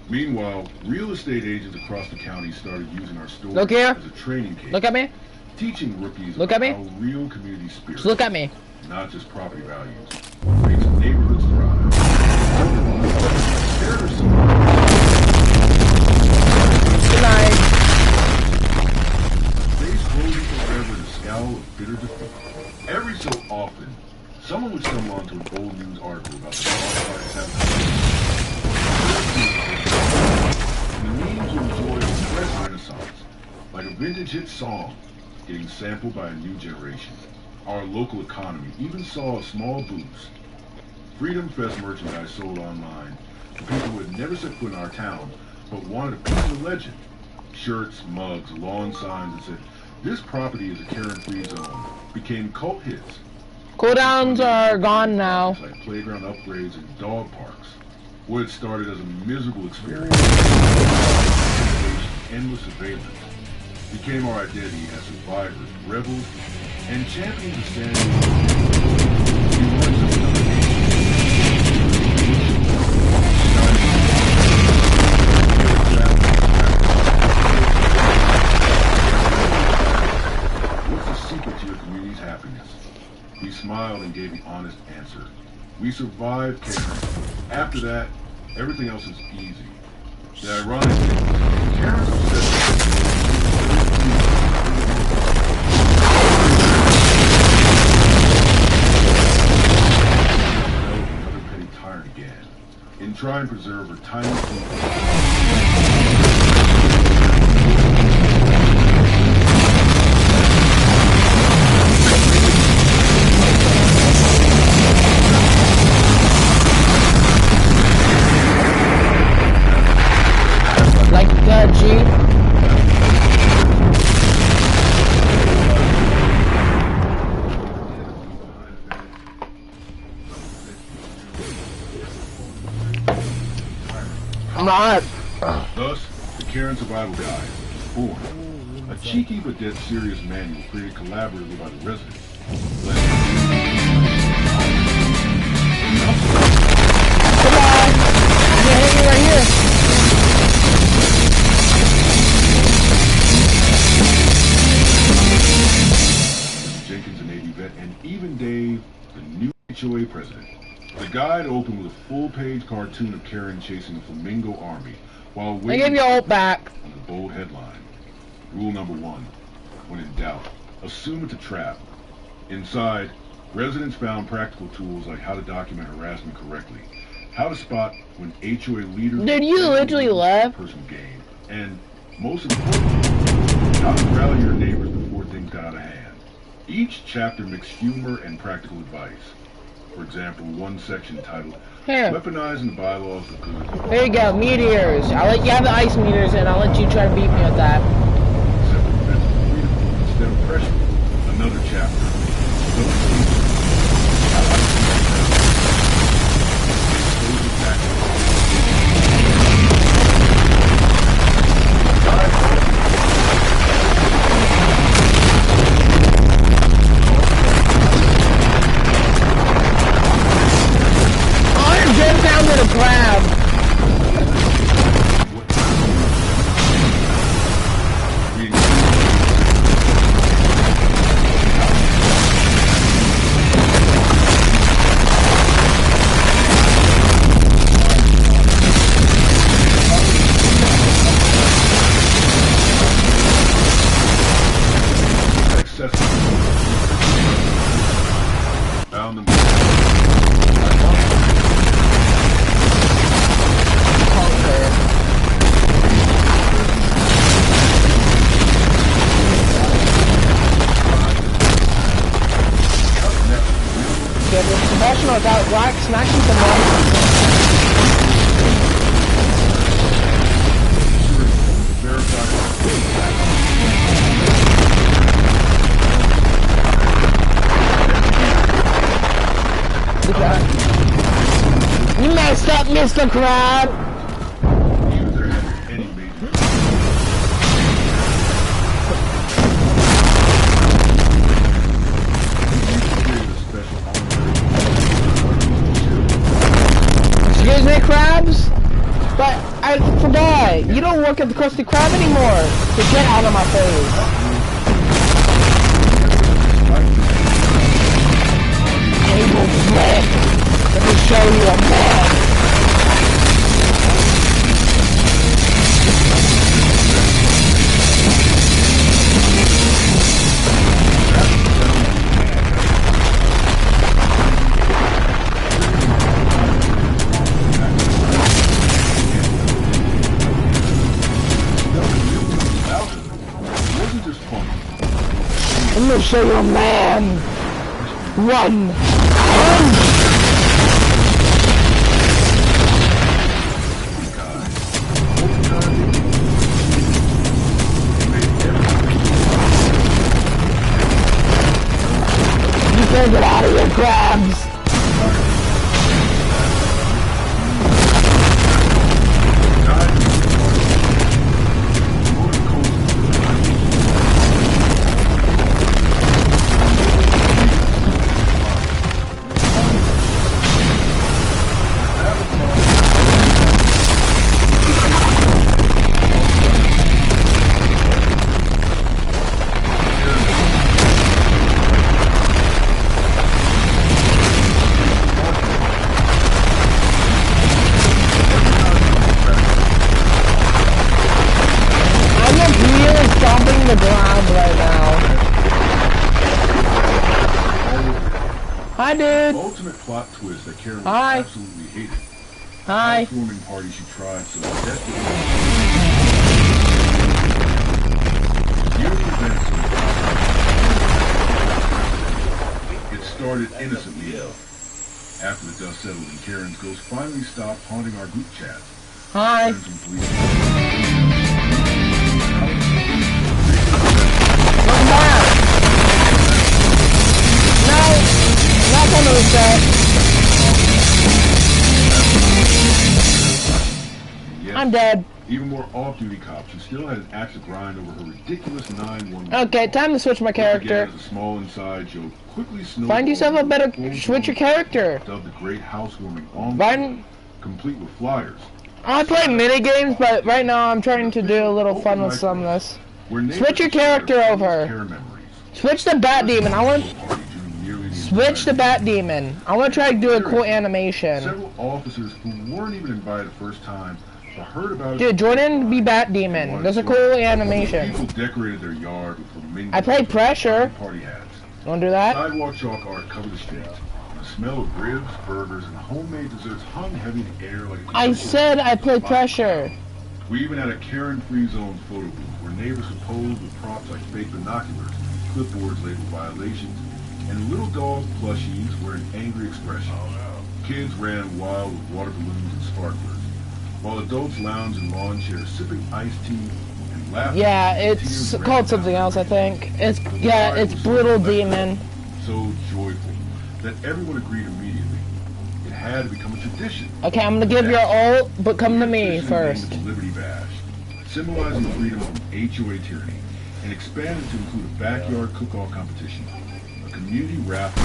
Speaker 1: Meanwhile, real estate agents across the county started using our store as a training case.
Speaker 2: Look at me.
Speaker 1: Teaching rookies
Speaker 2: Look at me.
Speaker 1: how real community spirit.
Speaker 2: Look at me.
Speaker 1: Not just property values. Makes neighborhoods thrive.
Speaker 2: Good night.
Speaker 1: Face closing forever to scowl of bitter defeat. Every so often, someone would stumble onto an old news article about the and the means would enjoy a press renaissance, like a vintage hit song getting sampled by a new generation. Our local economy even saw a small boost. Freedom Fest merchandise sold online to people who had never set foot in our town but wanted a piece of the legend. Shirts, mugs, lawn signs that said, "This property is a Karen-free zone," became cult hits.
Speaker 2: Cooldowns are gone now.
Speaker 1: Like playground upgrades and dog parks. What had started as a miserable experience, endless surveillance, became our identity as survivors, rebels, and champions of sanity. We weren't just another What's the secret to your community's happiness? He smiled and gave the honest answer. We survived Karen. After that, everything else is easy. The ironic thing is, Karen's obsessed another petty tyrant again. In trying to preserve her tiny
Speaker 2: G. I'm not.
Speaker 1: Thus, the Karen Survival Guide was born. A cheeky but dead serious manual created collaboratively by the residents.
Speaker 2: Come on! You're hanging right here.
Speaker 1: And even Dave, the new HOA president. The guide opened with a full-page cartoon of Karen chasing a flamingo army while waiting.
Speaker 2: I gave you ult back.
Speaker 1: On the bold headline. Rule number 1. When in doubt, assume it's a trap. Inside, residents found practical tools like how to document harassment correctly, how to spot when HOA leaders...
Speaker 2: Dude, you literally left.
Speaker 1: ...personal gain, and most importantly, how to rally your neighbors before things got out of hand. Each chapter mixed humor and practical advice. For example, one section titled, Weaponizing the Bylaws of Good.
Speaker 2: There you go, meteors. I'll let you have the ice meters and I'll let you try to beat me with that.
Speaker 1: Instead of pressure. Another chapter.
Speaker 2: good. We're professionals out black smacking someone. You messed up, Mr. Crab! Excuse me, Crabs? But I forgot, you don't work at the Krusty Krab anymore! So get out of my face! Table flip! Let me show you a man! I'm gonna show you a man! Run! Run! You can't get out of here, Crabs! The ground right now. Hi, dude.
Speaker 1: Ultimate plot twist that Karen
Speaker 2: Hi.
Speaker 1: absolutely hated.
Speaker 2: Hi.
Speaker 1: Housewarming party she tried so desperately. It started innocently enough. After the dust settled and Karen's ghost finally stopped haunting our group chat.
Speaker 2: Hi. Welcome back. No, not gonna reset.
Speaker 1: Yes,
Speaker 2: I'm dead.
Speaker 1: Even more off-duty cops who still had an axe to grind over her ridiculous 911.
Speaker 2: Okay, time to switch my character.
Speaker 1: As a small inside joke quickly snowballed.
Speaker 2: Find yourself a better switch your character.
Speaker 1: Dubbed the Great Housewarming on
Speaker 2: Find.
Speaker 1: complete with flyers.
Speaker 2: I play mini games, but right now I'm trying to do a little fun with some of this. Switch your character over. Switch the Bat Demon. I want. Switch the Bat Demon. I want to try to do a cool animation.
Speaker 1: Several officers who weren't even invited the first time heard about it.
Speaker 2: Dude, join in and be Bat Demon. There's a cool animation.
Speaker 1: People decorated their yard with flamingos.
Speaker 2: I played Pressure.
Speaker 1: Party hats.
Speaker 2: Wanna do that?
Speaker 1: Sidewalk chalk art covered the streets. The smell of ribs, burgers, and homemade desserts hung heavy in the air like a
Speaker 2: I said I played Pressure.
Speaker 1: We even had a Karen-free zone photo booth where neighbors would pose with props like fake binoculars, clipboards labeled violations, and little dog plushies wearing angry expressions. Kids ran wild with water balloons and sparklers, while adults lounged in lawn chairs sipping iced tea and laughing.
Speaker 2: Yeah, it's called something else, I think. It's Brutal Demon.
Speaker 1: So joyful that everyone agreed immediately. It had to become a tradition.
Speaker 2: Okay, I'm gonna give your ult, but come to me first.
Speaker 1: Liberty Bash, symbolizing freedom from HOA tyranny, and expanded to include a backyard cook-off competition, a community raffle,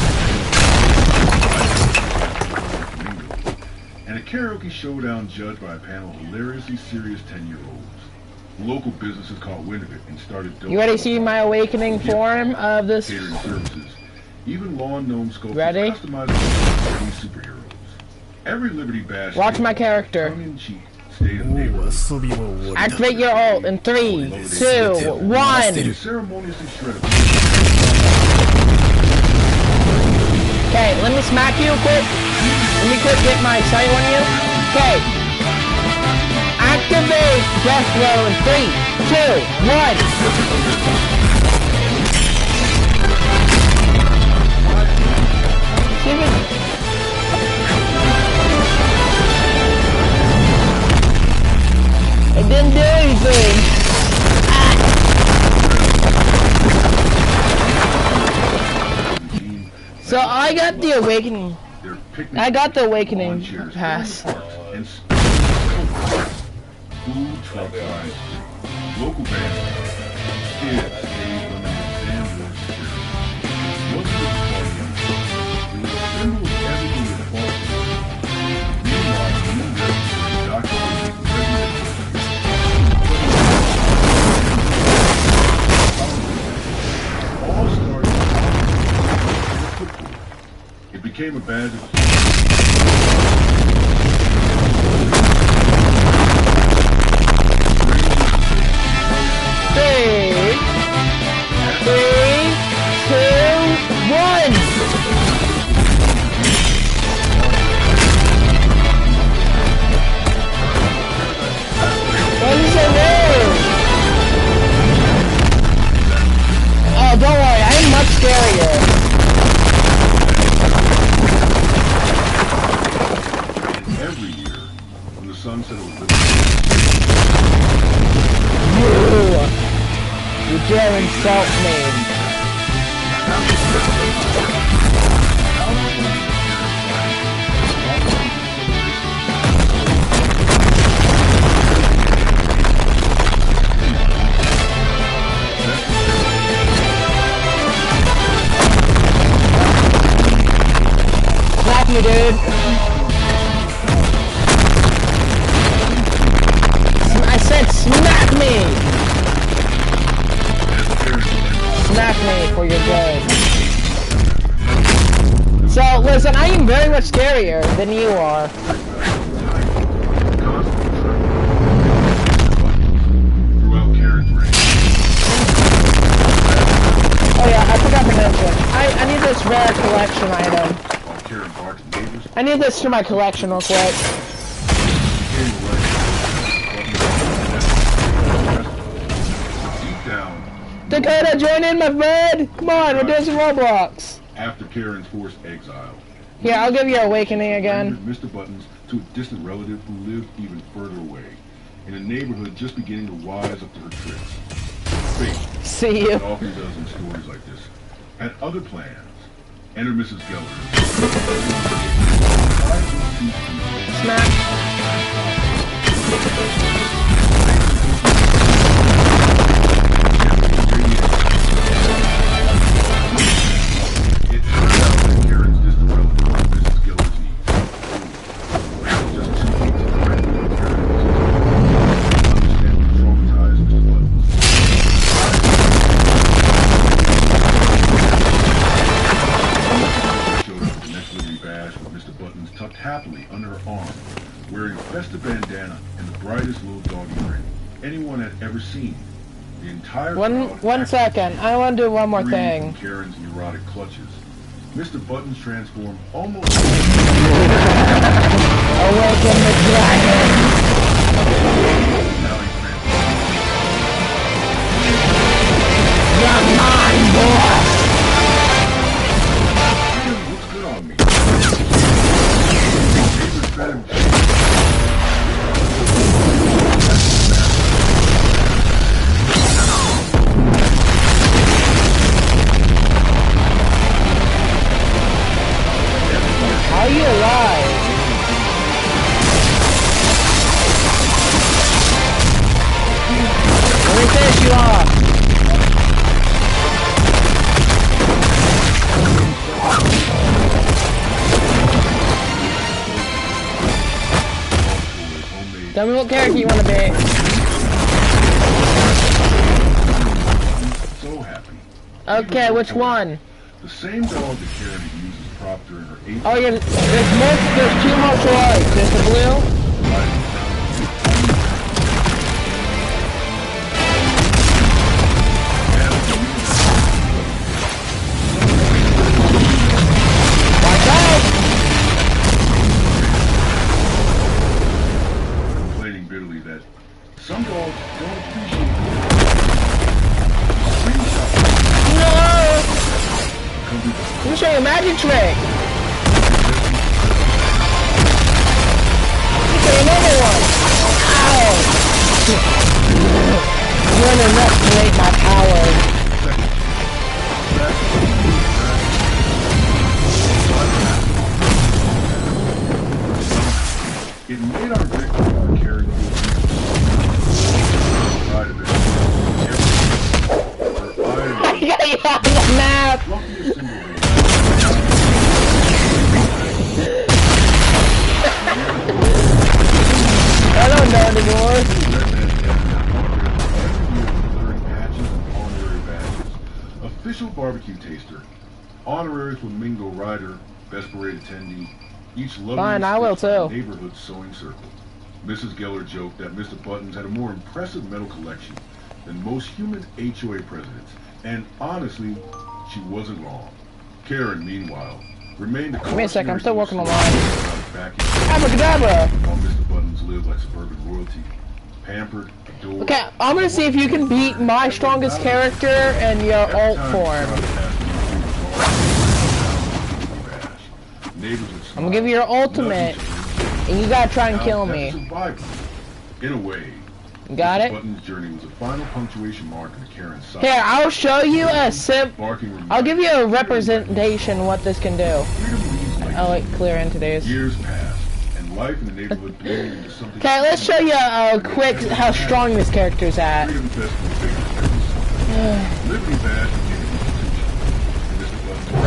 Speaker 1: and a karaoke showdown judged by a panel of hilariously serious 10-year-olds. Local businesses caught wind of it and started.
Speaker 2: You ready to see my awakening form of this?
Speaker 1: Catering services. Even lawn gnome sculptures
Speaker 2: ready?
Speaker 1: Customized superheroes. Every Liberty Bash.
Speaker 2: Watch my character. Activate your ult in 3, 2, 1.
Speaker 1: Ceremoniously shredded.
Speaker 2: Okay, let me smack you quick. Let me quick get my sight on you. Okay. Activate death row in 3, 2, 1. So I got the awakening. I got the awakening pass.
Speaker 1: Food truck rides, local bands, kids, gay women, and war security. What's with the party? It was a symbol of everything that falls. Meanwhile, the new residents documented all started with it became a badge of
Speaker 2: 3, 2, 1. What is it name? Oh, don't worry, I'm much scarier.
Speaker 1: every year when the sunset of
Speaker 2: You dare insult me. Slap me, dude. I said smack me! Smack me for your good. So, listen, I am very much scarier than you are. Oh yeah, I forgot to mention. I need this rare collection item. I need this to my collection real quick. Dakota, join in, my friend! Come on, we're doing some Roblox.
Speaker 1: After Karen's forced exile.
Speaker 2: Yeah, I'll give you Awakening again.
Speaker 1: Mr. Buttons to a distant relative who lived even further away, in a neighborhood just beginning to wise up to her tricks. Fate,
Speaker 2: see you.
Speaker 1: it often does in stories like this, had other plans. Enter Mrs. Geller.
Speaker 2: Smack.
Speaker 1: Happily under her arm, wearing a festive bandana and the brightest little doggy grin anyone had ever seen. The entire
Speaker 2: one second. I want to do one more thing.
Speaker 1: Karen's neurotic clutches. Mr. Buttons transformed almost.
Speaker 2: Awaken the dragon.
Speaker 1: Now he
Speaker 2: You're mine, boss.
Speaker 1: looks good on me.
Speaker 2: How are you alive? Let me finish you off. Tell me what character you want to be.
Speaker 1: So happy.
Speaker 2: Okay, which one?
Speaker 1: The same dog that Karen had used as prop during her 8th.
Speaker 2: Oh yeah, there's two more choices. There's the blue. Watch out!
Speaker 1: Complaining bitterly that some dogs don't appreciate
Speaker 2: No! Let me show you a magic trick. Okay, another one. Ow! You underestimate my power.
Speaker 1: barbecue taster, honorary flamingo rider, best parade attendee, each loving
Speaker 2: Fine, I will too.
Speaker 1: Neighborhood sewing circle. Mrs. Geller joked that Mr. Buttons had a more impressive medal collection than most human HOA presidents, and honestly, she wasn't wrong. Karen, meanwhile, remained a
Speaker 2: Give me a second, I'm still working on
Speaker 1: mine.
Speaker 2: Abracadabra!
Speaker 1: While Mr. Buttons lived like suburban royalty, pampered, adored.
Speaker 2: Okay, I'm gonna see if you can beat my strongest character and your alt form. I'm gonna give you your ultimate, and you gotta try and kill me.
Speaker 1: In a way,
Speaker 2: You got it?
Speaker 1: Button's journey was a final punctuation mark in Karen's side.
Speaker 2: Here, I'll show you a I'll give you a representation of what this can do. I'll like clear entities.
Speaker 1: Years passed, and life in the neighborhood bloomed into something.
Speaker 2: Okay, let's show you a quick how strong this character's at.
Speaker 1: Freedom Festival figures Liberty Badge became an institution. And Mr. Button's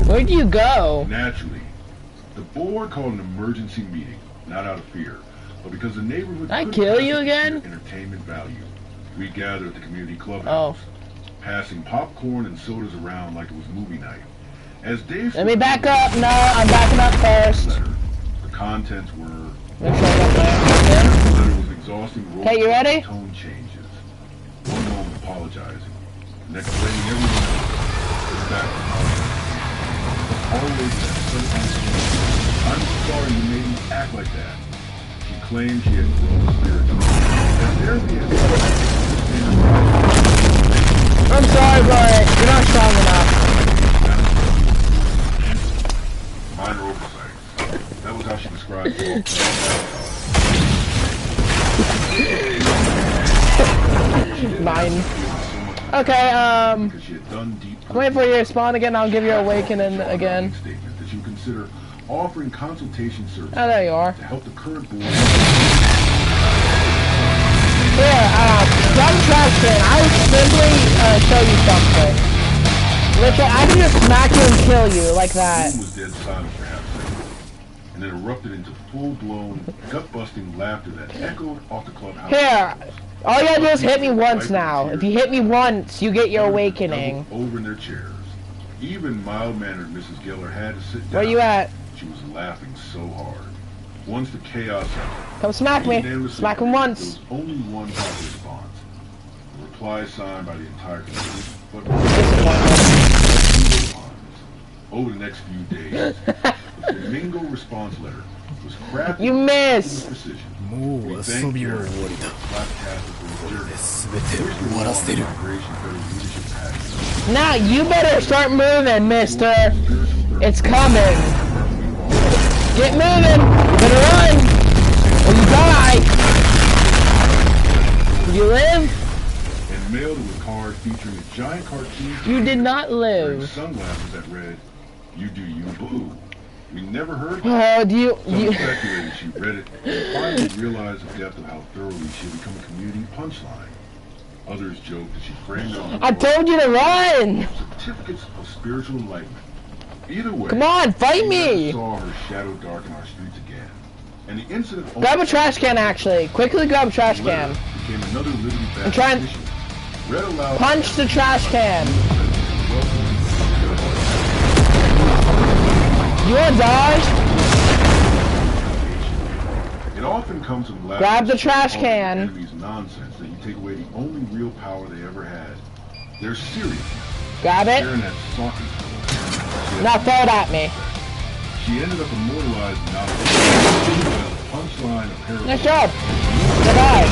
Speaker 2: Where'd you go?
Speaker 1: Naturally, the board called an emergency meeting, not out of fear, but because the neighborhood
Speaker 2: Did I kill you again?
Speaker 1: Entertainment value. We gathered at the community clubhouse, passing popcorn and sodas around like it was movie night. As Dave,
Speaker 2: Let me back up. No, I'm backing up first.
Speaker 1: The contents were.
Speaker 2: Make sure I got
Speaker 1: The letter was exhausting.
Speaker 2: Okay, you ready?
Speaker 1: Tone changes. One moment apologizing, next blaming everyone else. Back to apologizing. Always that certain. I'm sorry you made me act like that. She claimed she had grown spiritually. As therapy has
Speaker 2: I'm sorry, but you're not strong enough.
Speaker 1: Minor oversight. That was how she described it.
Speaker 2: Mine. Okay, I'm waiting for you to spawn again. I'll give you awakening again.
Speaker 1: That you consider offering consultation services.
Speaker 2: Oh, there you are.
Speaker 1: To help the current board.
Speaker 2: Here, grab a trash can. I'll simply show you something. Literally, I can just smack you and kill you like that.
Speaker 1: The room was dead silent for half a second, and then erupted into full-blown, gut-busting laughter that echoed off the clubhouse.
Speaker 2: Here, all you gotta do is hit me once now. If you hit me once, you get your awakening.
Speaker 1: Over in their chairs. Even mild-mannered Mrs. Geller had to sit down.
Speaker 2: Where you at?
Speaker 1: She was laughing so hard. Once the chaos happened,
Speaker 2: come smack me. Smack him once.
Speaker 1: There was only one proper response. A reply signed by the entire community, but over the next few days, the flamingo response letter was crafted
Speaker 2: you miss.
Speaker 1: with precision. We thank you for the
Speaker 2: Now you better start moving, mister. It's coming. Get moving. You better run. Or you die. Did you live?
Speaker 1: And mailed it with cards featuring a giant cartoon.
Speaker 2: You did not live.
Speaker 1: Sunglasses that read, "You do you, boo." We never heard.
Speaker 2: You
Speaker 1: speculated she read it and finally realized the depth of how thoroughly she had become a community punchline. Others joked that she framed it on
Speaker 2: I told you to run.
Speaker 1: certificates of spiritual enlightenment. Either way,
Speaker 2: come on, fight me.
Speaker 1: Saw her shadow darken our streets again, and the incident.
Speaker 2: Grab a trash can, actually. Quickly grab a trash can.
Speaker 1: Became another Liberty
Speaker 2: I'm trying.
Speaker 1: Read aloud.
Speaker 2: Punch the trash can. You wanna die?
Speaker 1: It often comes from
Speaker 2: grab the trash can.
Speaker 1: Enemies nonsense that you take away the only real power they ever had. They're serious.
Speaker 2: Grab it. Now throw it at me.
Speaker 1: She ended up immortalized now as a punchline of heroism.
Speaker 2: Nice job. Goodbye.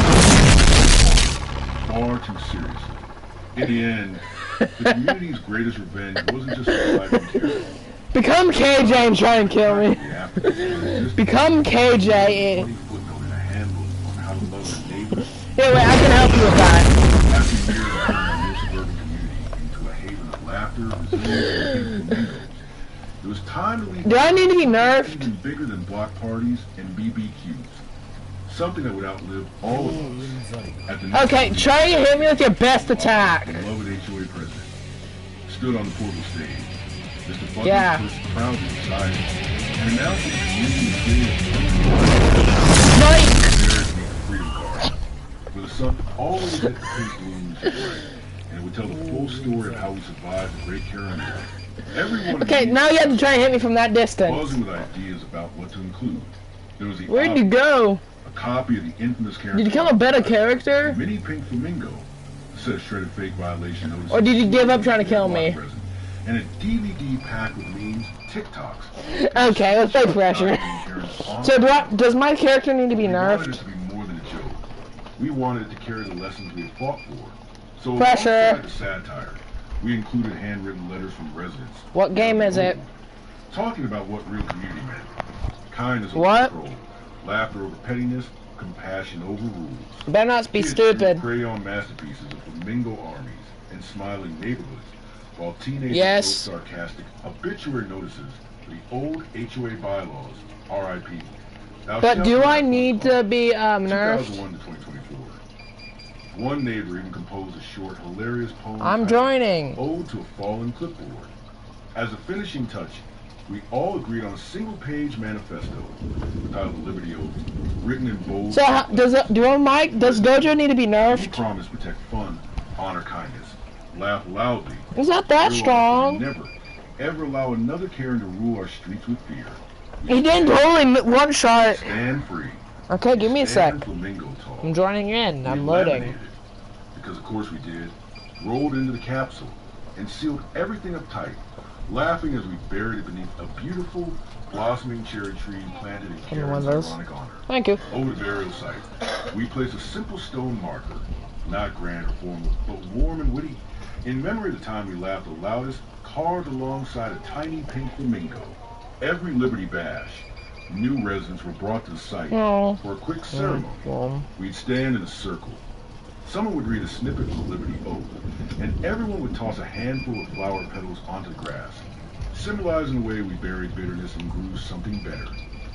Speaker 1: Far too seriously. In the end, the community's greatest revenge wasn't just surviving terror.
Speaker 2: Become KJ and try and kill me. Become KJ. Here, wait, I can help you with that.
Speaker 1: laughter, resilience, and flamingos. It was time to leave.
Speaker 2: Do I need to be nerfed?
Speaker 1: Even bigger than block parties and BBQs. Something that would outlive all of us. At the
Speaker 2: Okay, try to hit me with your best attack.
Speaker 1: The beloved HOA president stood on the portal stage. Mr. Buckley pushed proudly beside him and announced that the community was getting a freedom card. For the sun always hit the pink balloons right, and it would tell the full story of how we survived the Great Karen War. Everyone
Speaker 2: now you have to try and hit me from that distance.
Speaker 1: Buzzing with ideas about what to include. There was the
Speaker 2: Where'd you go?
Speaker 1: A copy of the infamous Karen.
Speaker 2: Did you become a better character?
Speaker 1: Mini pink flamingo. A set of shredded fake violation notices.
Speaker 2: Or did you give up trying to kill me?
Speaker 1: And a DVD packed with memes, TikToks.
Speaker 2: Okay, let's play Pressure. So does my character need to be nerfed?
Speaker 1: We wanted it to be more than a joke. We wanted it to carry the lessons we had fought for. So
Speaker 2: Pressure.
Speaker 1: The satire, we included handwritten letters from residents.
Speaker 2: What game is it?
Speaker 1: Talking about what real community meant. Kindness over control, laughter over pettiness, compassion over rules.
Speaker 2: Better not be stupid.
Speaker 1: Crayon masterpieces of flamingo armies and smiling neighborhoods, while teenagers wrote sarcastic obituary notices for the old HOA bylaws, R.I.P.
Speaker 2: But do I need to be nerfed?
Speaker 1: 2001 to 2024. One neighbor even composed a short, hilarious poem.
Speaker 2: I'm joining.
Speaker 1: Ode to a fallen clipboard. As a finishing touch, we all agreed on a single-page manifesto titled Liberty Oath, written in bold.
Speaker 2: So does Dojo need to be nerfed?
Speaker 1: We promise to protect fun, honor kindness, laugh loudly.
Speaker 2: It's not that strong.
Speaker 1: Never, ever allow another Karen to rule our streets with fear.
Speaker 2: He didn't totally one shot.
Speaker 1: Stand free.
Speaker 2: Okay, give me a sec.
Speaker 1: Talk.
Speaker 2: I'm joining in. I'm loading.
Speaker 1: Because of course we did. Rolled into the capsule and sealed everything up tight, laughing as we buried it beneath a beautiful, blossoming cherry tree planted in Karen's ironic honor.
Speaker 2: Thank you.
Speaker 1: Over the burial site, we placed a simple stone marker, not grand or formal, but warm and witty, in memory of the time we laughed the loudest, carved alongside a tiny pink flamingo. Every Liberty Bash, new residents were brought to the site for a quick ceremony. We'd stand in a circle. Someone would read a snippet of the Liberty Oath, and everyone would toss a handful of flower petals onto the grass, symbolizing the way we buried bitterness and grew something better.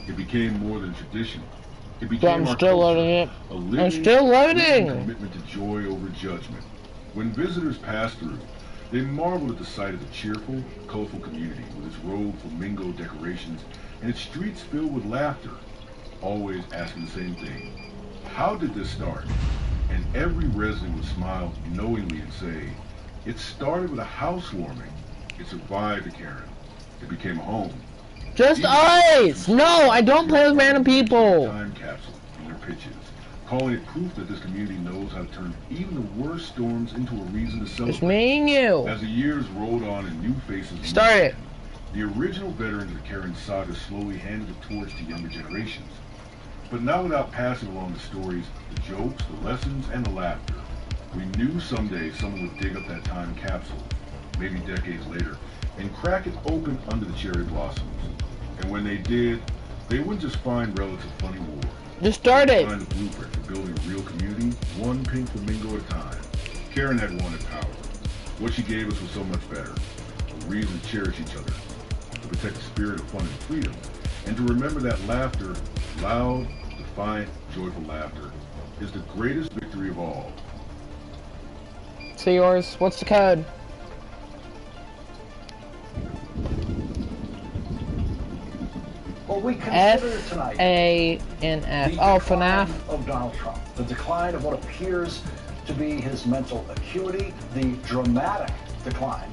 Speaker 1: It became more than tradition. It became
Speaker 2: I'm still loading it. I'm still loading.
Speaker 1: Commitment to joy over judgment. When visitors passed through, they marveled at the sight of the cheerful, colorful community with its robe flamingo decorations and its streets filled with laughter, always asking the same thing. How did this start? And every resident would smile knowingly and say, it started with a housewarming. It survived a Karen. It became a home.
Speaker 2: Just ice! No, I don't play with random people.
Speaker 1: Time capsule in their pitches, calling it proof that this community knows how to turn even the worst storms into a reason to celebrate.
Speaker 2: It's me and you.
Speaker 1: As the years rolled on and new faces
Speaker 2: Start it.
Speaker 1: The original veterans of the Karen saga slowly handed the torch to younger generations. But not without passing along the stories, the jokes, the lessons, and the laughter. We knew someday someone would dig up that time capsule, maybe decades later, and crack it open under the cherry blossoms. And when they did, they wouldn't just find relics of funny war.
Speaker 2: Just start it.
Speaker 1: Find the blueprint for building a real community, one pink flamingo at a time. Karen had wanted power. What she gave us was so much better. A reason to cherish each other, to protect the spirit of fun and freedom, and to remember that laughter, loud, defiant, joyful laughter, is the greatest victory of all.
Speaker 2: So yours, what's the code?
Speaker 5: Well, we consider tonight
Speaker 2: F-A-N-F. Oh, FNAF.
Speaker 5: Of Donald Trump, the decline of what appears to be his mental acuity, the dramatic decline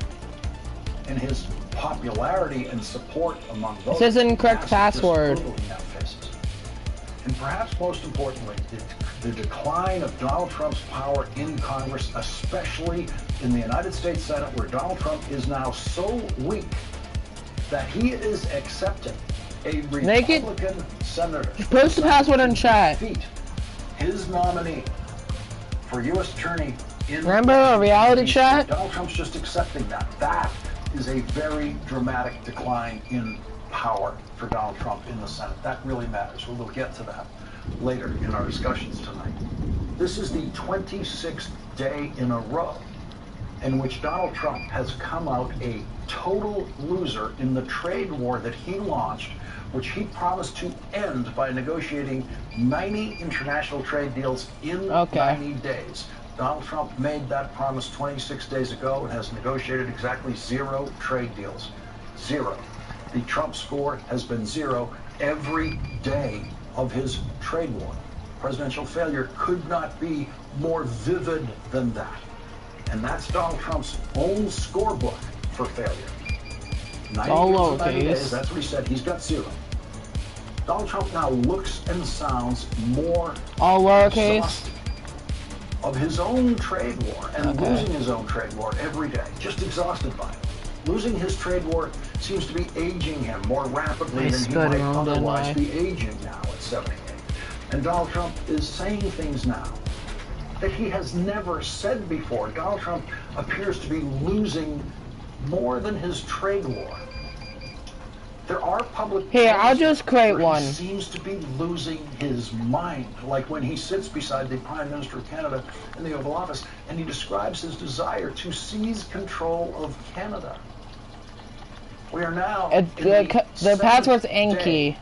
Speaker 5: in his popularity and support among voters.
Speaker 2: This is an incorrect password.
Speaker 5: And perhaps most importantly, the decline of Donald Trump's power in Congress, especially in the United States Senate, where Donald Trump is now so weak that he is accepting a Republican senator.
Speaker 2: Just post the password in chat.
Speaker 5: His nominee for U.S. Attorney in
Speaker 2: Remember a reality chat?
Speaker 5: Donald Trump's just accepting that. That is a very dramatic decline in power for Donald Trump in the Senate. That really matters. We'll get to that later in our discussions tonight. This is the 26th day in a row in which Donald Trump has come out a total loser in the trade war that he launched, which he promised to end by negotiating 90 international trade deals in 90 days. Donald Trump made that promise 26 days ago and has negotiated exactly 0 trade deals. 0. The Trump score has been 0 every day of his trade war. Presidential failure could not be more vivid than that. And that's Donald Trump's own scorebook for failure. 90 days, that's what he said. He's got 0. Donald Trump now looks and sounds more exhausted of his own trade war and losing his own trade war every day. Just exhausted by it. Losing his trade war seems to be aging him more rapidly than he might otherwise be aging now at 78. And Donald Trump is saying things now that he has never said before. Donald Trump appears to be losing more than his trade war. There are public
Speaker 2: I'll just create one.
Speaker 5: He seems to be losing his mind, like when he sits beside the Prime Minister of Canada in the Oval Office and he describes his desire to seize control of Canada. We are now
Speaker 2: the password's Enki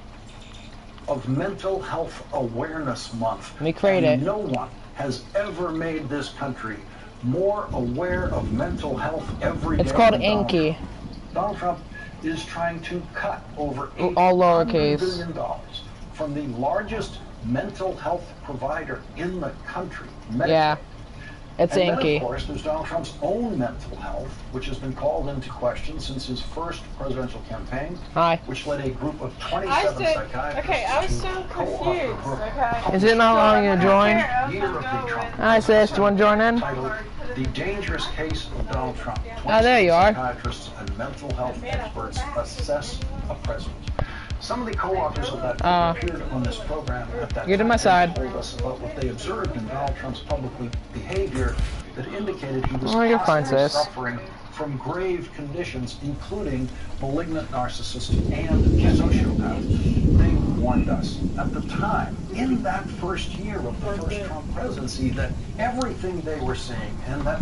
Speaker 5: of Mental Health Awareness Month.
Speaker 2: Let me create it.
Speaker 5: No one has ever made this country more aware of mental health every day.
Speaker 2: It's called Enki.
Speaker 5: Donald Trump is trying to cut over
Speaker 2: all lowercase
Speaker 5: $800 billion from the largest mental health provider in the country, Medicaid.
Speaker 2: Yeah, it's
Speaker 5: and
Speaker 2: Enki.
Speaker 5: Then, of course, there's Donald Trump's own mental health, which has been called into question since his first presidential campaign, which led a group of 27 psychiatrists.
Speaker 6: Okay, I was so confused. Okay.
Speaker 2: Is it not allowing you to join? Hi, sis. Do you want to join in?
Speaker 5: The Dangerous Case of Donald Trump.
Speaker 2: There you are.
Speaker 5: Psychiatrists and mental health experts assess a president. Some of the co-authors of that appeared on this program at that
Speaker 2: Get to my side.
Speaker 5: Told us about what they observed in Donald Trump's public behavior that indicated he was
Speaker 2: possibly
Speaker 5: suffering from grave conditions, including malignant narcissist and sociopath. They warned us at the time, in that first year of the first Trump presidency, that everything they were seeing and that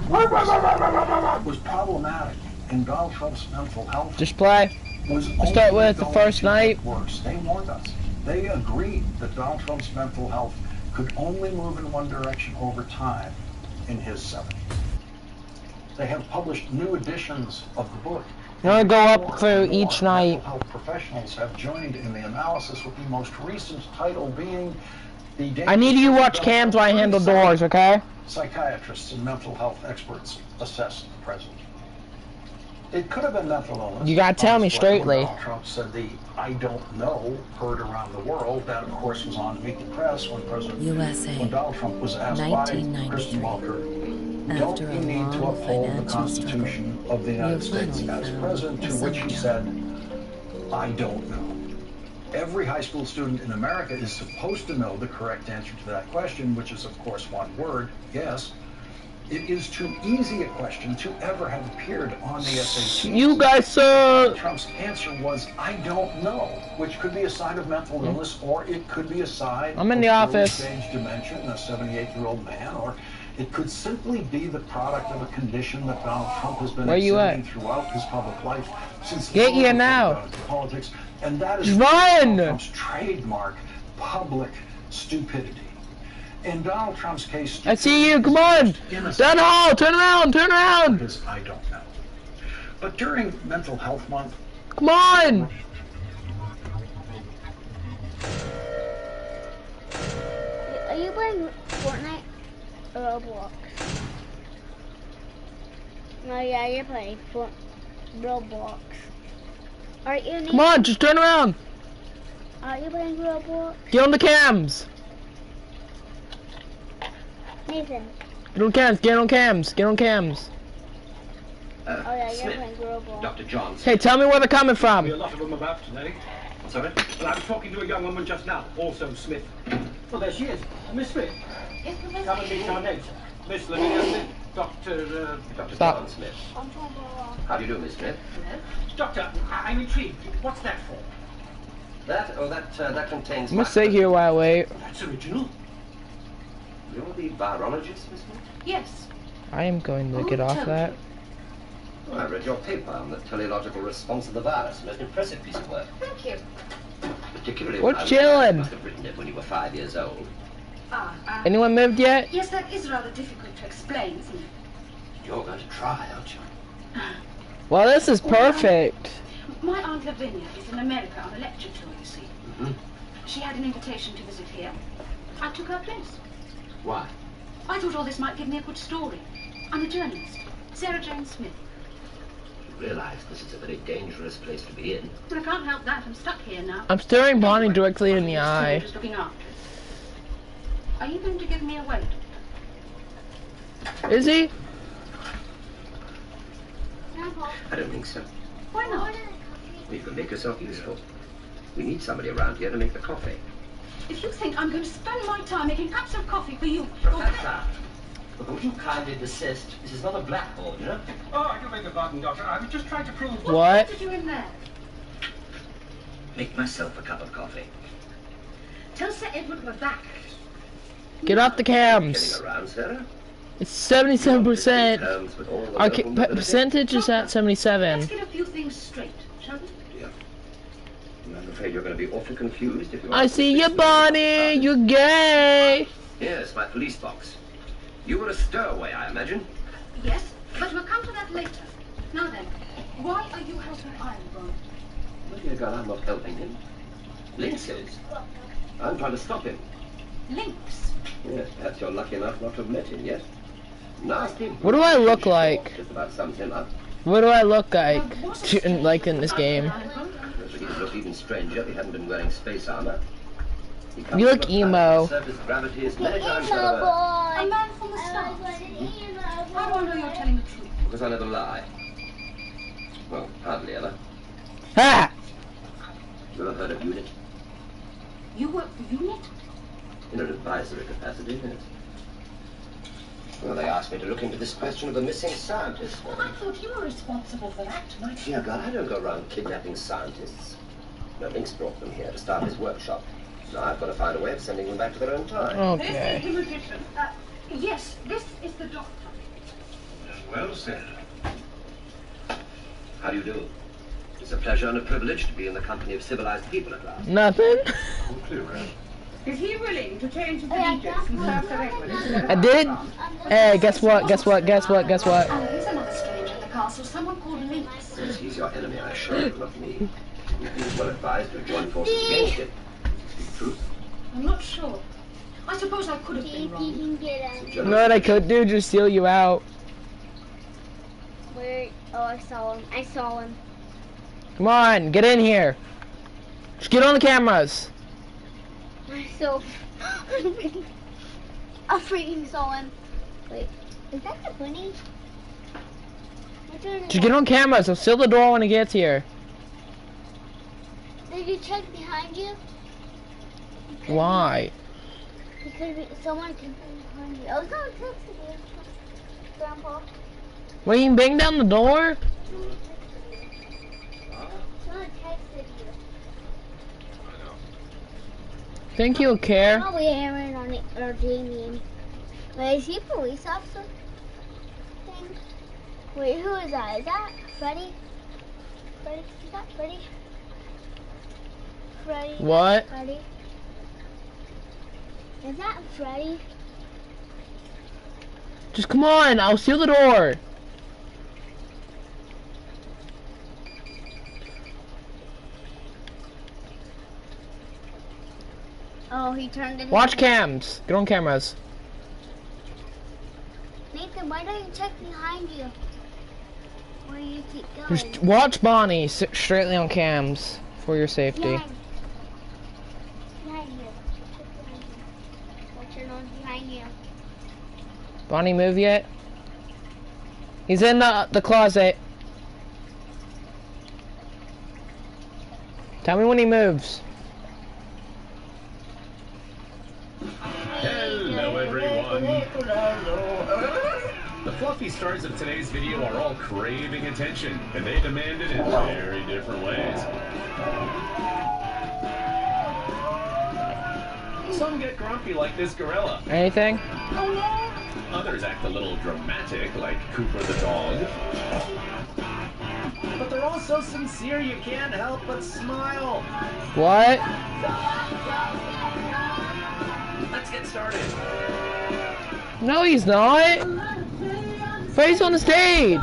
Speaker 5: was problematic in Donald Trump's mental health.
Speaker 2: Just play. We'll start with the first night.
Speaker 5: Worse. They warned us. They agreed that Donald Trump's mental health could only move in one direction over time in his 70s. They have published new editions of the book.
Speaker 2: I'm going to go up through each night.
Speaker 5: Mental health professionals have joined in the analysis, with the most recent title being the
Speaker 2: I need you to watch cams while I handle doors, okay?
Speaker 5: Psychiatrists and mental health experts assess the president. It could have been mental illness.
Speaker 2: You gotta tell me straightly.
Speaker 5: Donald Trump said the "I don't know" heard around the world. That, of course, was on Meet the Press when when Donald Trump was asked by Kristen Welker, "Don't you need to uphold the Constitution of the United States as president?" To which he said, "I don't know." Every high school student in America is supposed to know the correct answer to that question, which is, of course, one word: yes. It is too easy a question to ever have appeared on the SAT.
Speaker 2: You guys suck.
Speaker 5: Trump's answer was, "I don't know," which could be a sign of mental illness, or it could be a sign
Speaker 2: I'm in the office.
Speaker 5: stage dementia in a 78-year-old man, or it could simply be the product of a condition that Donald Trump has been exhibiting throughout his public life since
Speaker 2: Get here now.
Speaker 5: Politics, and that is
Speaker 2: Run.
Speaker 5: Trump's trademark, public stupidity. In Donald Trump's case,
Speaker 2: I see you. Come on. Down the hall. Turn around. Turn around.
Speaker 5: Because I don't know. But during Mental Health Month,
Speaker 2: come on.
Speaker 3: Are you playing Fortnite or Roblox? No, yeah, you're playing Roblox. Are you?
Speaker 2: Come on, just turn around.
Speaker 3: Are you playing Roblox?
Speaker 2: Get on the cams.
Speaker 3: Nathan.
Speaker 2: Get on cams, get on cams, get on cams.
Speaker 3: Oh yeah, you're playing Roblox.
Speaker 7: Dr. John.
Speaker 2: Hey, tell me where they're coming from.
Speaker 7: A lot of them about today. Sorry? Well, I was talking to a young woman just now, also Smith. Well, there she is. Miss Smith. Come and meet our nature. Miss Lavinia Smith. Dr. John Smith. How do you do, Miss Smith? Doctor, I'm intrigued. What's that for? That? Oh, that contains...
Speaker 2: I'm gonna sit here while I wait.
Speaker 7: That's original. You're the virologist, Miss Smith?
Speaker 6: Yes.
Speaker 2: I am going to get off that.
Speaker 8: I read your paper on the teleological response of the virus. Most impressive piece of work.
Speaker 9: Thank you.
Speaker 8: Particularly
Speaker 2: We're
Speaker 8: when I
Speaker 2: chilling.
Speaker 8: must have written it when you were 5 years old.
Speaker 2: Anyone moved yet?
Speaker 9: Yes, that is rather difficult to explain, isn't it?
Speaker 8: You're going to try, aren't you?
Speaker 2: Well, this is perfect.
Speaker 9: My Aunt Lavinia is in America on a lecture tour, you see.
Speaker 8: Mm-hmm.
Speaker 9: She had an invitation to visit here. I took her place.
Speaker 8: Why?
Speaker 9: I thought all this might give me a good story. I'm a journalist, Sarah Jane Smith.
Speaker 8: You realize this is a very dangerous place to be in.
Speaker 9: I can't help that. I'm stuck here now.
Speaker 2: I'm staring Bonnie directly in the eye.
Speaker 9: Just looking after it. Are you going to give me a wait?
Speaker 2: Is he?
Speaker 8: I don't think so.
Speaker 9: Why not?
Speaker 8: You can make yourself useful. We need somebody around here to make the coffee.
Speaker 9: If you think I'm going to spend my time making cups of coffee for you...
Speaker 8: Professor, would you kindly desist? This is not a blackboard, you know?
Speaker 7: Oh, I do beg your pardon, Doctor. I was just trying to prove...
Speaker 2: What?
Speaker 9: did you in there?
Speaker 8: Make myself a cup of coffee.
Speaker 9: Tell Sir Edward we're back.
Speaker 2: Get off the cams.
Speaker 8: Getting around, Sarah?
Speaker 2: It's 77%. Our percentage is at
Speaker 9: Let's
Speaker 2: 77.
Speaker 9: get a few things straight, shall we?
Speaker 8: Yeah. I'm afraid you're going to be awfully confused if you...
Speaker 2: I see you, Bonnie. You're gay.
Speaker 8: Yes, my police box. You were a stowaway, I imagine.
Speaker 9: Yes, but we'll come to that later. Now then, why are you helping Iron Ron?
Speaker 8: My dear girl, I'm not helping him. Lynx is. I'm trying to stop him.
Speaker 9: Links.
Speaker 8: Yes, perhaps you're lucky enough not to have met him yet. Nasty.
Speaker 2: What do I look like?
Speaker 8: Just about sums him up.
Speaker 2: What do I look like? Like in this game?
Speaker 8: He'd look even stranger if he hadn't been wearing space armor.
Speaker 2: You look emo.
Speaker 8: Surface gravity is many times
Speaker 3: Emo
Speaker 8: better.
Speaker 3: boy.
Speaker 9: A man from the stars. How do I know you're telling the truth?
Speaker 8: Because I never lie. Well, hardly ever.
Speaker 2: Ha!
Speaker 8: You ever heard of UNIT?
Speaker 9: You work for UNIT?
Speaker 8: In an advisory capacity, yes. Well, they asked me to look into this question of the missing scientist.
Speaker 9: Well, I thought you were responsible for that.
Speaker 8: My dear girl, I don't go around kidnapping scientists. No, Lynx brought them here to start his workshop. Now I've got to find a way of sending them back to their own time.
Speaker 2: Okay.
Speaker 9: This is the magician. Yes, this is the doctor.
Speaker 1: Well said.
Speaker 8: How do you do? It's a pleasure and a privilege to be in the company of civilized people at last.
Speaker 2: Nothing.
Speaker 6: Is he willing to change his allegiance and serve Sir Edward?
Speaker 2: I did. Hey, guess what? Guess what? Guess what? Guess what?
Speaker 9: Oh, here's another stranger in the castle. Someone called Lynx.
Speaker 8: Yes, he's your enemy, I assure you, not me. You've been well advised to join forces against it. Speak the truth.
Speaker 9: I'm not sure. I suppose I could have been wrong.
Speaker 2: You know what I could do? Just steal you out.
Speaker 3: Where? Oh, I saw him. I saw him.
Speaker 2: Come on, get in here. Just get on the cameras.
Speaker 3: So, I freaking saw him. Wait, is that the bunny?
Speaker 2: Just get on camera, so seal the door when it gets here.
Speaker 3: Did you check behind you?
Speaker 2: Why?
Speaker 3: Because someone came behind you. I was going to text you, Grandpa.
Speaker 2: Wait, you can bang down the door?
Speaker 3: Someone texted you.
Speaker 2: Think you'll care?
Speaker 3: Probably Aaron or Damien. Wait, is he a police officer? Thing? Wait, who is that? Is that Freddy? Freddy? Is that Freddy? Freddy?
Speaker 2: What?
Speaker 3: Freddy? Is that Freddy?
Speaker 2: Just come on, I'll seal the door.
Speaker 3: Oh, he turned in.
Speaker 2: Watch cams. Get on cameras.
Speaker 3: Nathan, why don't you check behind you? Where you keep going?
Speaker 2: Just watch Bonnie straightly on cams for your safety.
Speaker 3: Behind you. Check behind you. Watch your nose behind you.
Speaker 2: Bonnie move yet? He's in the closet. Tell me when he moves.
Speaker 10: Hello everyone! The fluffy stars of today's video are all craving attention, and they demand it in very different ways. Some get grumpy like this gorilla.
Speaker 2: Anything?
Speaker 3: Oh no!
Speaker 10: Others act a little dramatic, like Cooper the dog. But they're all so sincere you can't help but smile.
Speaker 2: What?
Speaker 10: Let's get started.
Speaker 2: No, he's not. Freddy's on the stage.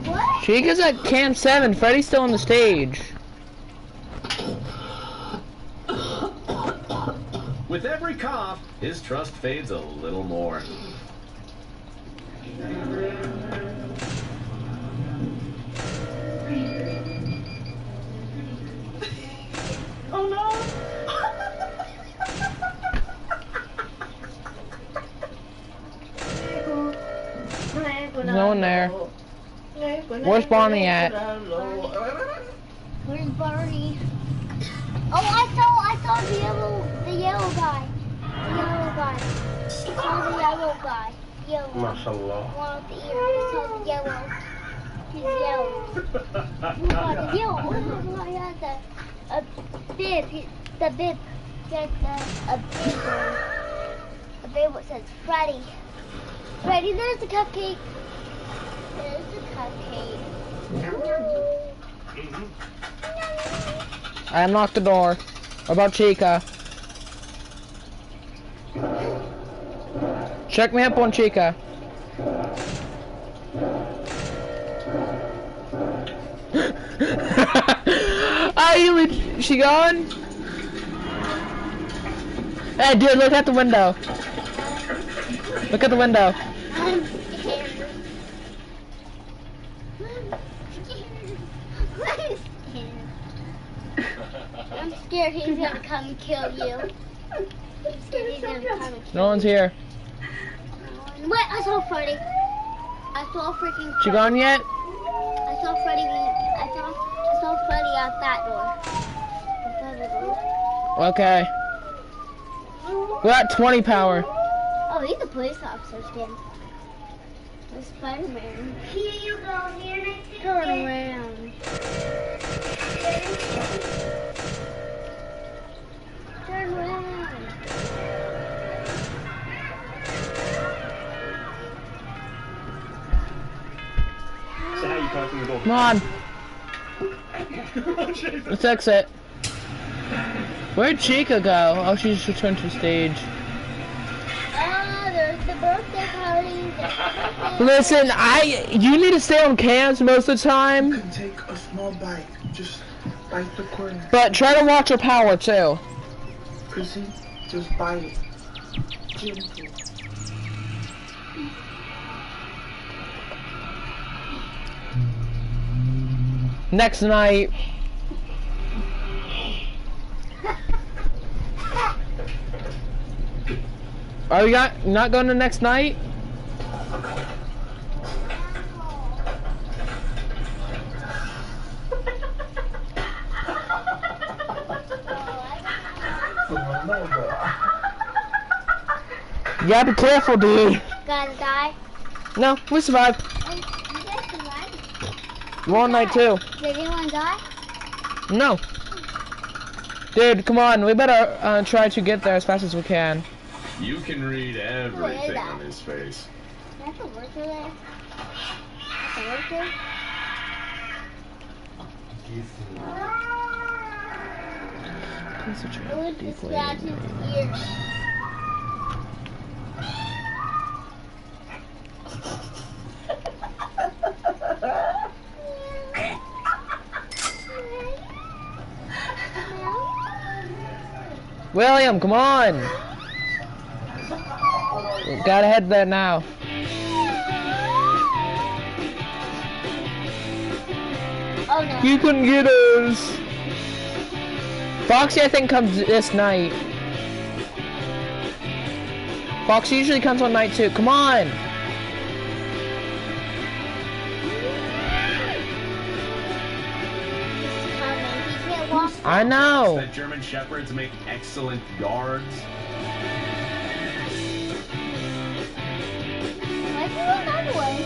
Speaker 3: What?
Speaker 2: Chica's at Camp 7. Freddy's still on the stage.
Speaker 10: With every cough, his trust fades a little more.
Speaker 6: Oh no!
Speaker 2: There's no one there. Where's Bonnie at?
Speaker 3: Where's Barney? Oh, I saw the yellow guy. The yellow guy. I saw the yellow guy. Yellow.
Speaker 7: Mashallah.
Speaker 3: One with the ear. I saw the yellow. He's yellow. Oh God, the yellow. Oh my God, he has a bib. The bib. He has a bib. A bib that says Freddy. Freddy, there's the cupcake. There's the cupcake.
Speaker 2: I unlocked the door. What about Chica? Check me up on Chica. She gone? Hey, dude, look at the window. Look at the window.
Speaker 3: I'm scared. I'm scared he's gonna come and kill you. I'm scared he's gonna come and kill
Speaker 2: No one's here.
Speaker 3: you. Wait, I saw Freddy. I saw freaking Freddy.
Speaker 2: She gone yet?
Speaker 3: I saw Freddy. I saw Freddy out that door.
Speaker 2: Okay. We're at 20 power.
Speaker 3: Oh, he's a police officer skin. There's Spider-Man. Here you go. Here next to turn around. Turn around.
Speaker 7: So how you closing the door?
Speaker 2: Come on. Let's exit. Where'd Chica go? Oh, she's returned to the stage.
Speaker 3: There's the birthday party.
Speaker 2: Listen, you need to stay on cams most of the time.
Speaker 11: You can take a small bite. Just bite the corner.
Speaker 2: But try to watch your power too.
Speaker 11: Chrissy, just bite it. Gentle.
Speaker 2: Next night. Are you not going to next night? Yeah, be careful, dude.
Speaker 3: Gonna die?
Speaker 2: No, we survived.
Speaker 3: Oh, you guys survived?
Speaker 2: We're on night 2.
Speaker 3: Did anyone die?
Speaker 2: No. Dude, come on. We better try to get there as fast as we can.
Speaker 10: You can read everything on his face.
Speaker 3: That's a worker there. That's a worker. Look, the statue's ears.
Speaker 2: William, come on! We gotta head there now.
Speaker 3: Oh no.
Speaker 2: You couldn't get us! Foxy, I think, comes this night. Foxy usually comes on night 2. Come on! I know!
Speaker 10: That German Shepherds make excellent guards.
Speaker 3: Why'd you go that way?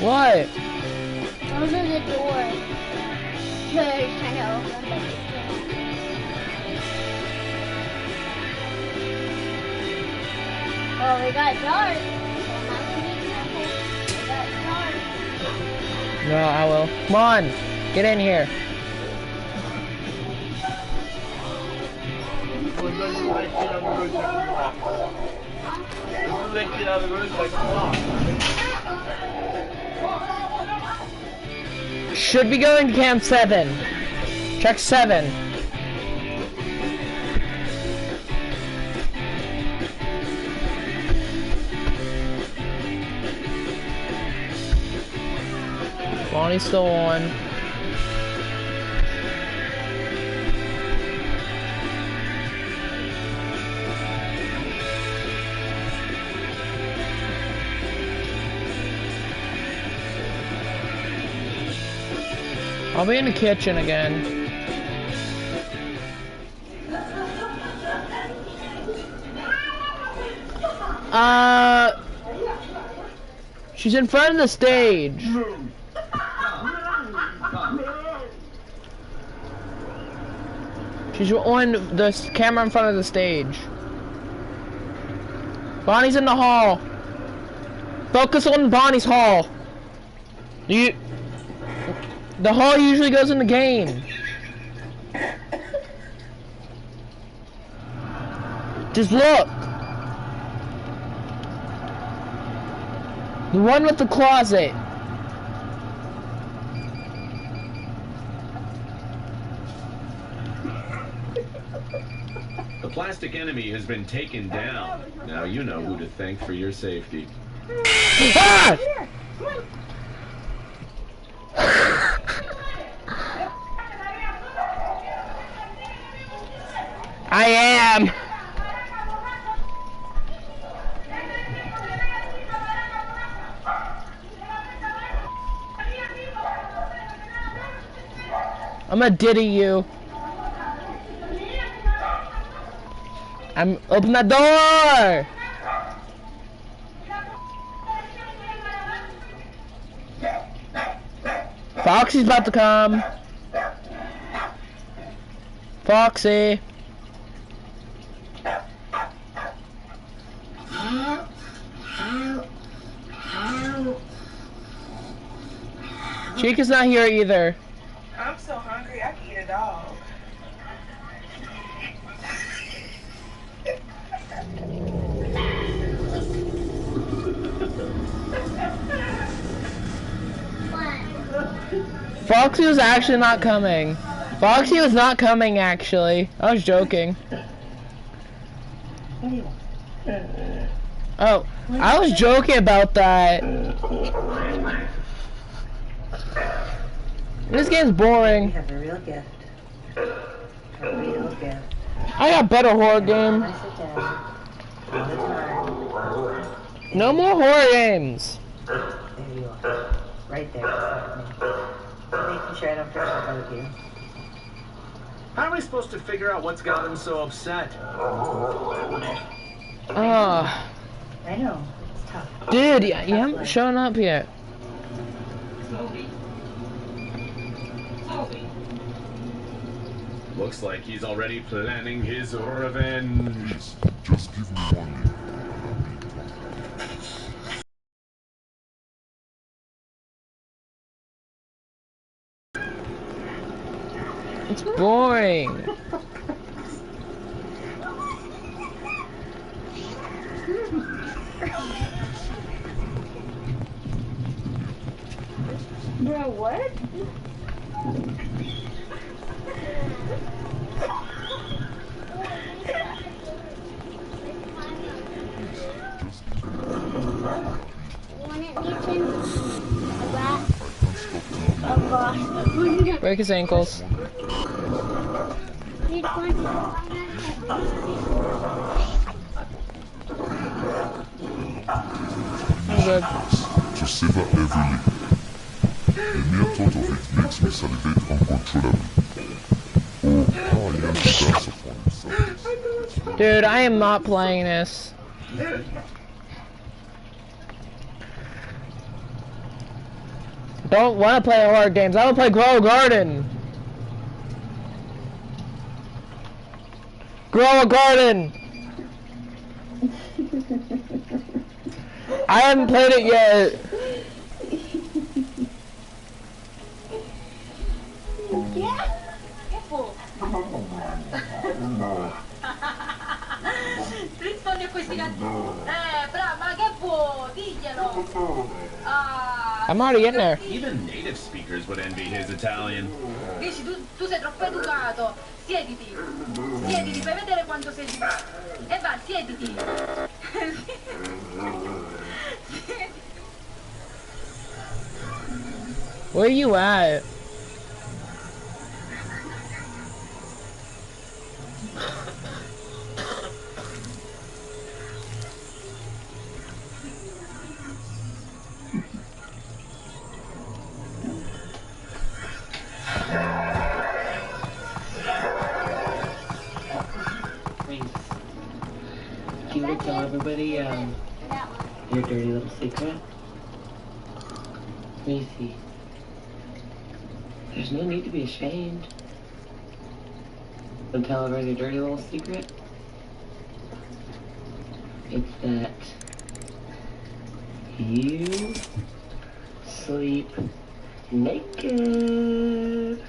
Speaker 2: What?
Speaker 3: the door. Trying to open but you can't. Oh, we got dark. We got dark.
Speaker 2: No, I will. Come on, get in here. Should be going to camp 7. Check 7. Bonnie's still on. I'll be in the kitchen again. She's in front of the stage. She's on the camera in front of the stage. Bonnie's in the hall. Focus on Bonnie's hall. The hall usually goes in the game. Just look. The one with the closet.
Speaker 10: The plastic enemy has been taken down. Now you know who to thank for your safety.
Speaker 2: Ah! I am. I'm gonna diddy you. Open the door. Foxy's about to come. Foxy. Chica's not here either.
Speaker 12: I'm so hungry, I can eat a dog.
Speaker 2: Foxy was actually not coming. Foxy was not coming, actually. I was joking. Oh, I was joking about that. This game's boring.
Speaker 13: We have a real gift. A real gift.
Speaker 2: I got better horror game.
Speaker 13: I sit down all the time.
Speaker 2: No more horror games.
Speaker 13: There you are. Right there beside me. Making sure I don't forget about you.
Speaker 7: How are we supposed to figure out what's got him so upset?
Speaker 13: I know. It's tough.
Speaker 2: Dude, you haven't shown up yet.
Speaker 10: Looks like he's already planning his revenge.
Speaker 1: Just give me one.
Speaker 2: It's boring.
Speaker 3: Bro, what?
Speaker 2: Break his ankles. I'm good.
Speaker 1: To savor every leap. The mere thought of it makes me salivate uncontrollably. Oh, how I yearn to dance upon its surface.
Speaker 2: Dude, I am not playing this. Don't want to play horror games. I want to play Grow a Garden. Grow a Garden. I haven't played it yet.
Speaker 9: Rispondi a questi gatti. Brava, ma che può? Diglielo.
Speaker 2: I'm already in there.
Speaker 10: Even native speakers would envy his Italian.
Speaker 9: Dici, tu sei troppo educato. Siediti. Siediti, fai vedere quanto sei educato. E va, siediti.
Speaker 2: Where you at?
Speaker 13: Do you want to tell everybody your dirty little secret? Let me see. There's no need to be ashamed. Don't tell everybody your dirty little secret. It's that you sleep naked.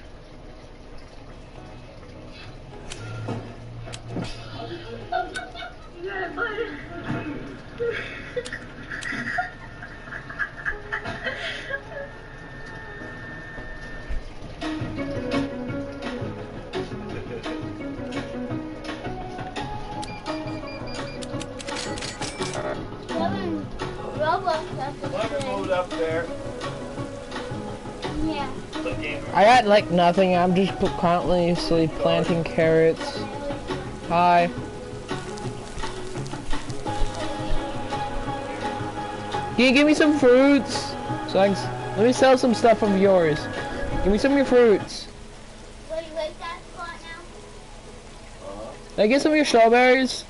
Speaker 3: Roblox has
Speaker 7: up there.
Speaker 3: Yeah.
Speaker 2: I got like nothing. I'm just constantly planting carrots. Hi. Can you give me some fruits? So let me sell some stuff of yours. Give me some of your fruits.
Speaker 3: Will you wait that spot now?
Speaker 2: Can I get some of your strawberries?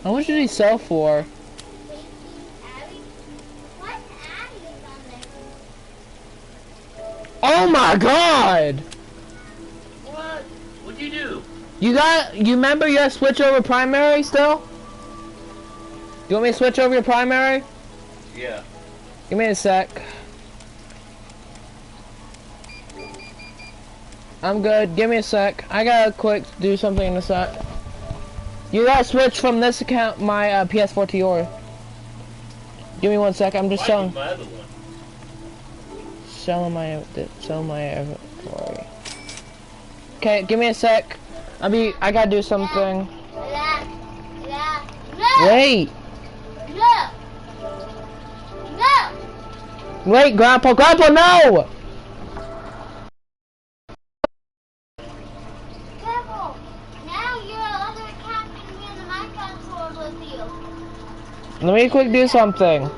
Speaker 2: How much did he sell for? Oh my god!
Speaker 7: What? What'd you do?
Speaker 2: You remember you gotta switch over primary still? You want me to switch over your primary?
Speaker 7: Yeah.
Speaker 2: Give me a sec. I'm good, give me a sec. I gotta quick do something in a sec. You gotta switch from this account, my PS4 to yours. Give me 1 sec, I'm just selling.
Speaker 7: My other one?
Speaker 2: Selling my inventory. Okay, give me a sec. I gotta do something. Wait.
Speaker 3: No. No.
Speaker 2: Wait, Grandpa, no!
Speaker 3: Careful. Now your other account can be in the Minecraft sword with you.
Speaker 2: Let me quick do something.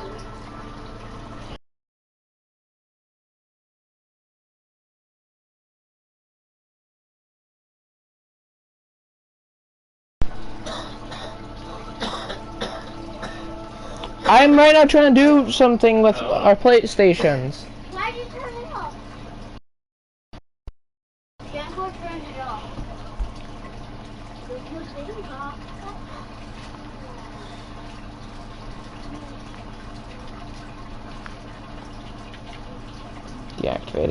Speaker 2: I'm right now trying to do something with our PlayStations.
Speaker 3: Why did you turn it off? Grandpa turned it off.
Speaker 2: Deactivate it.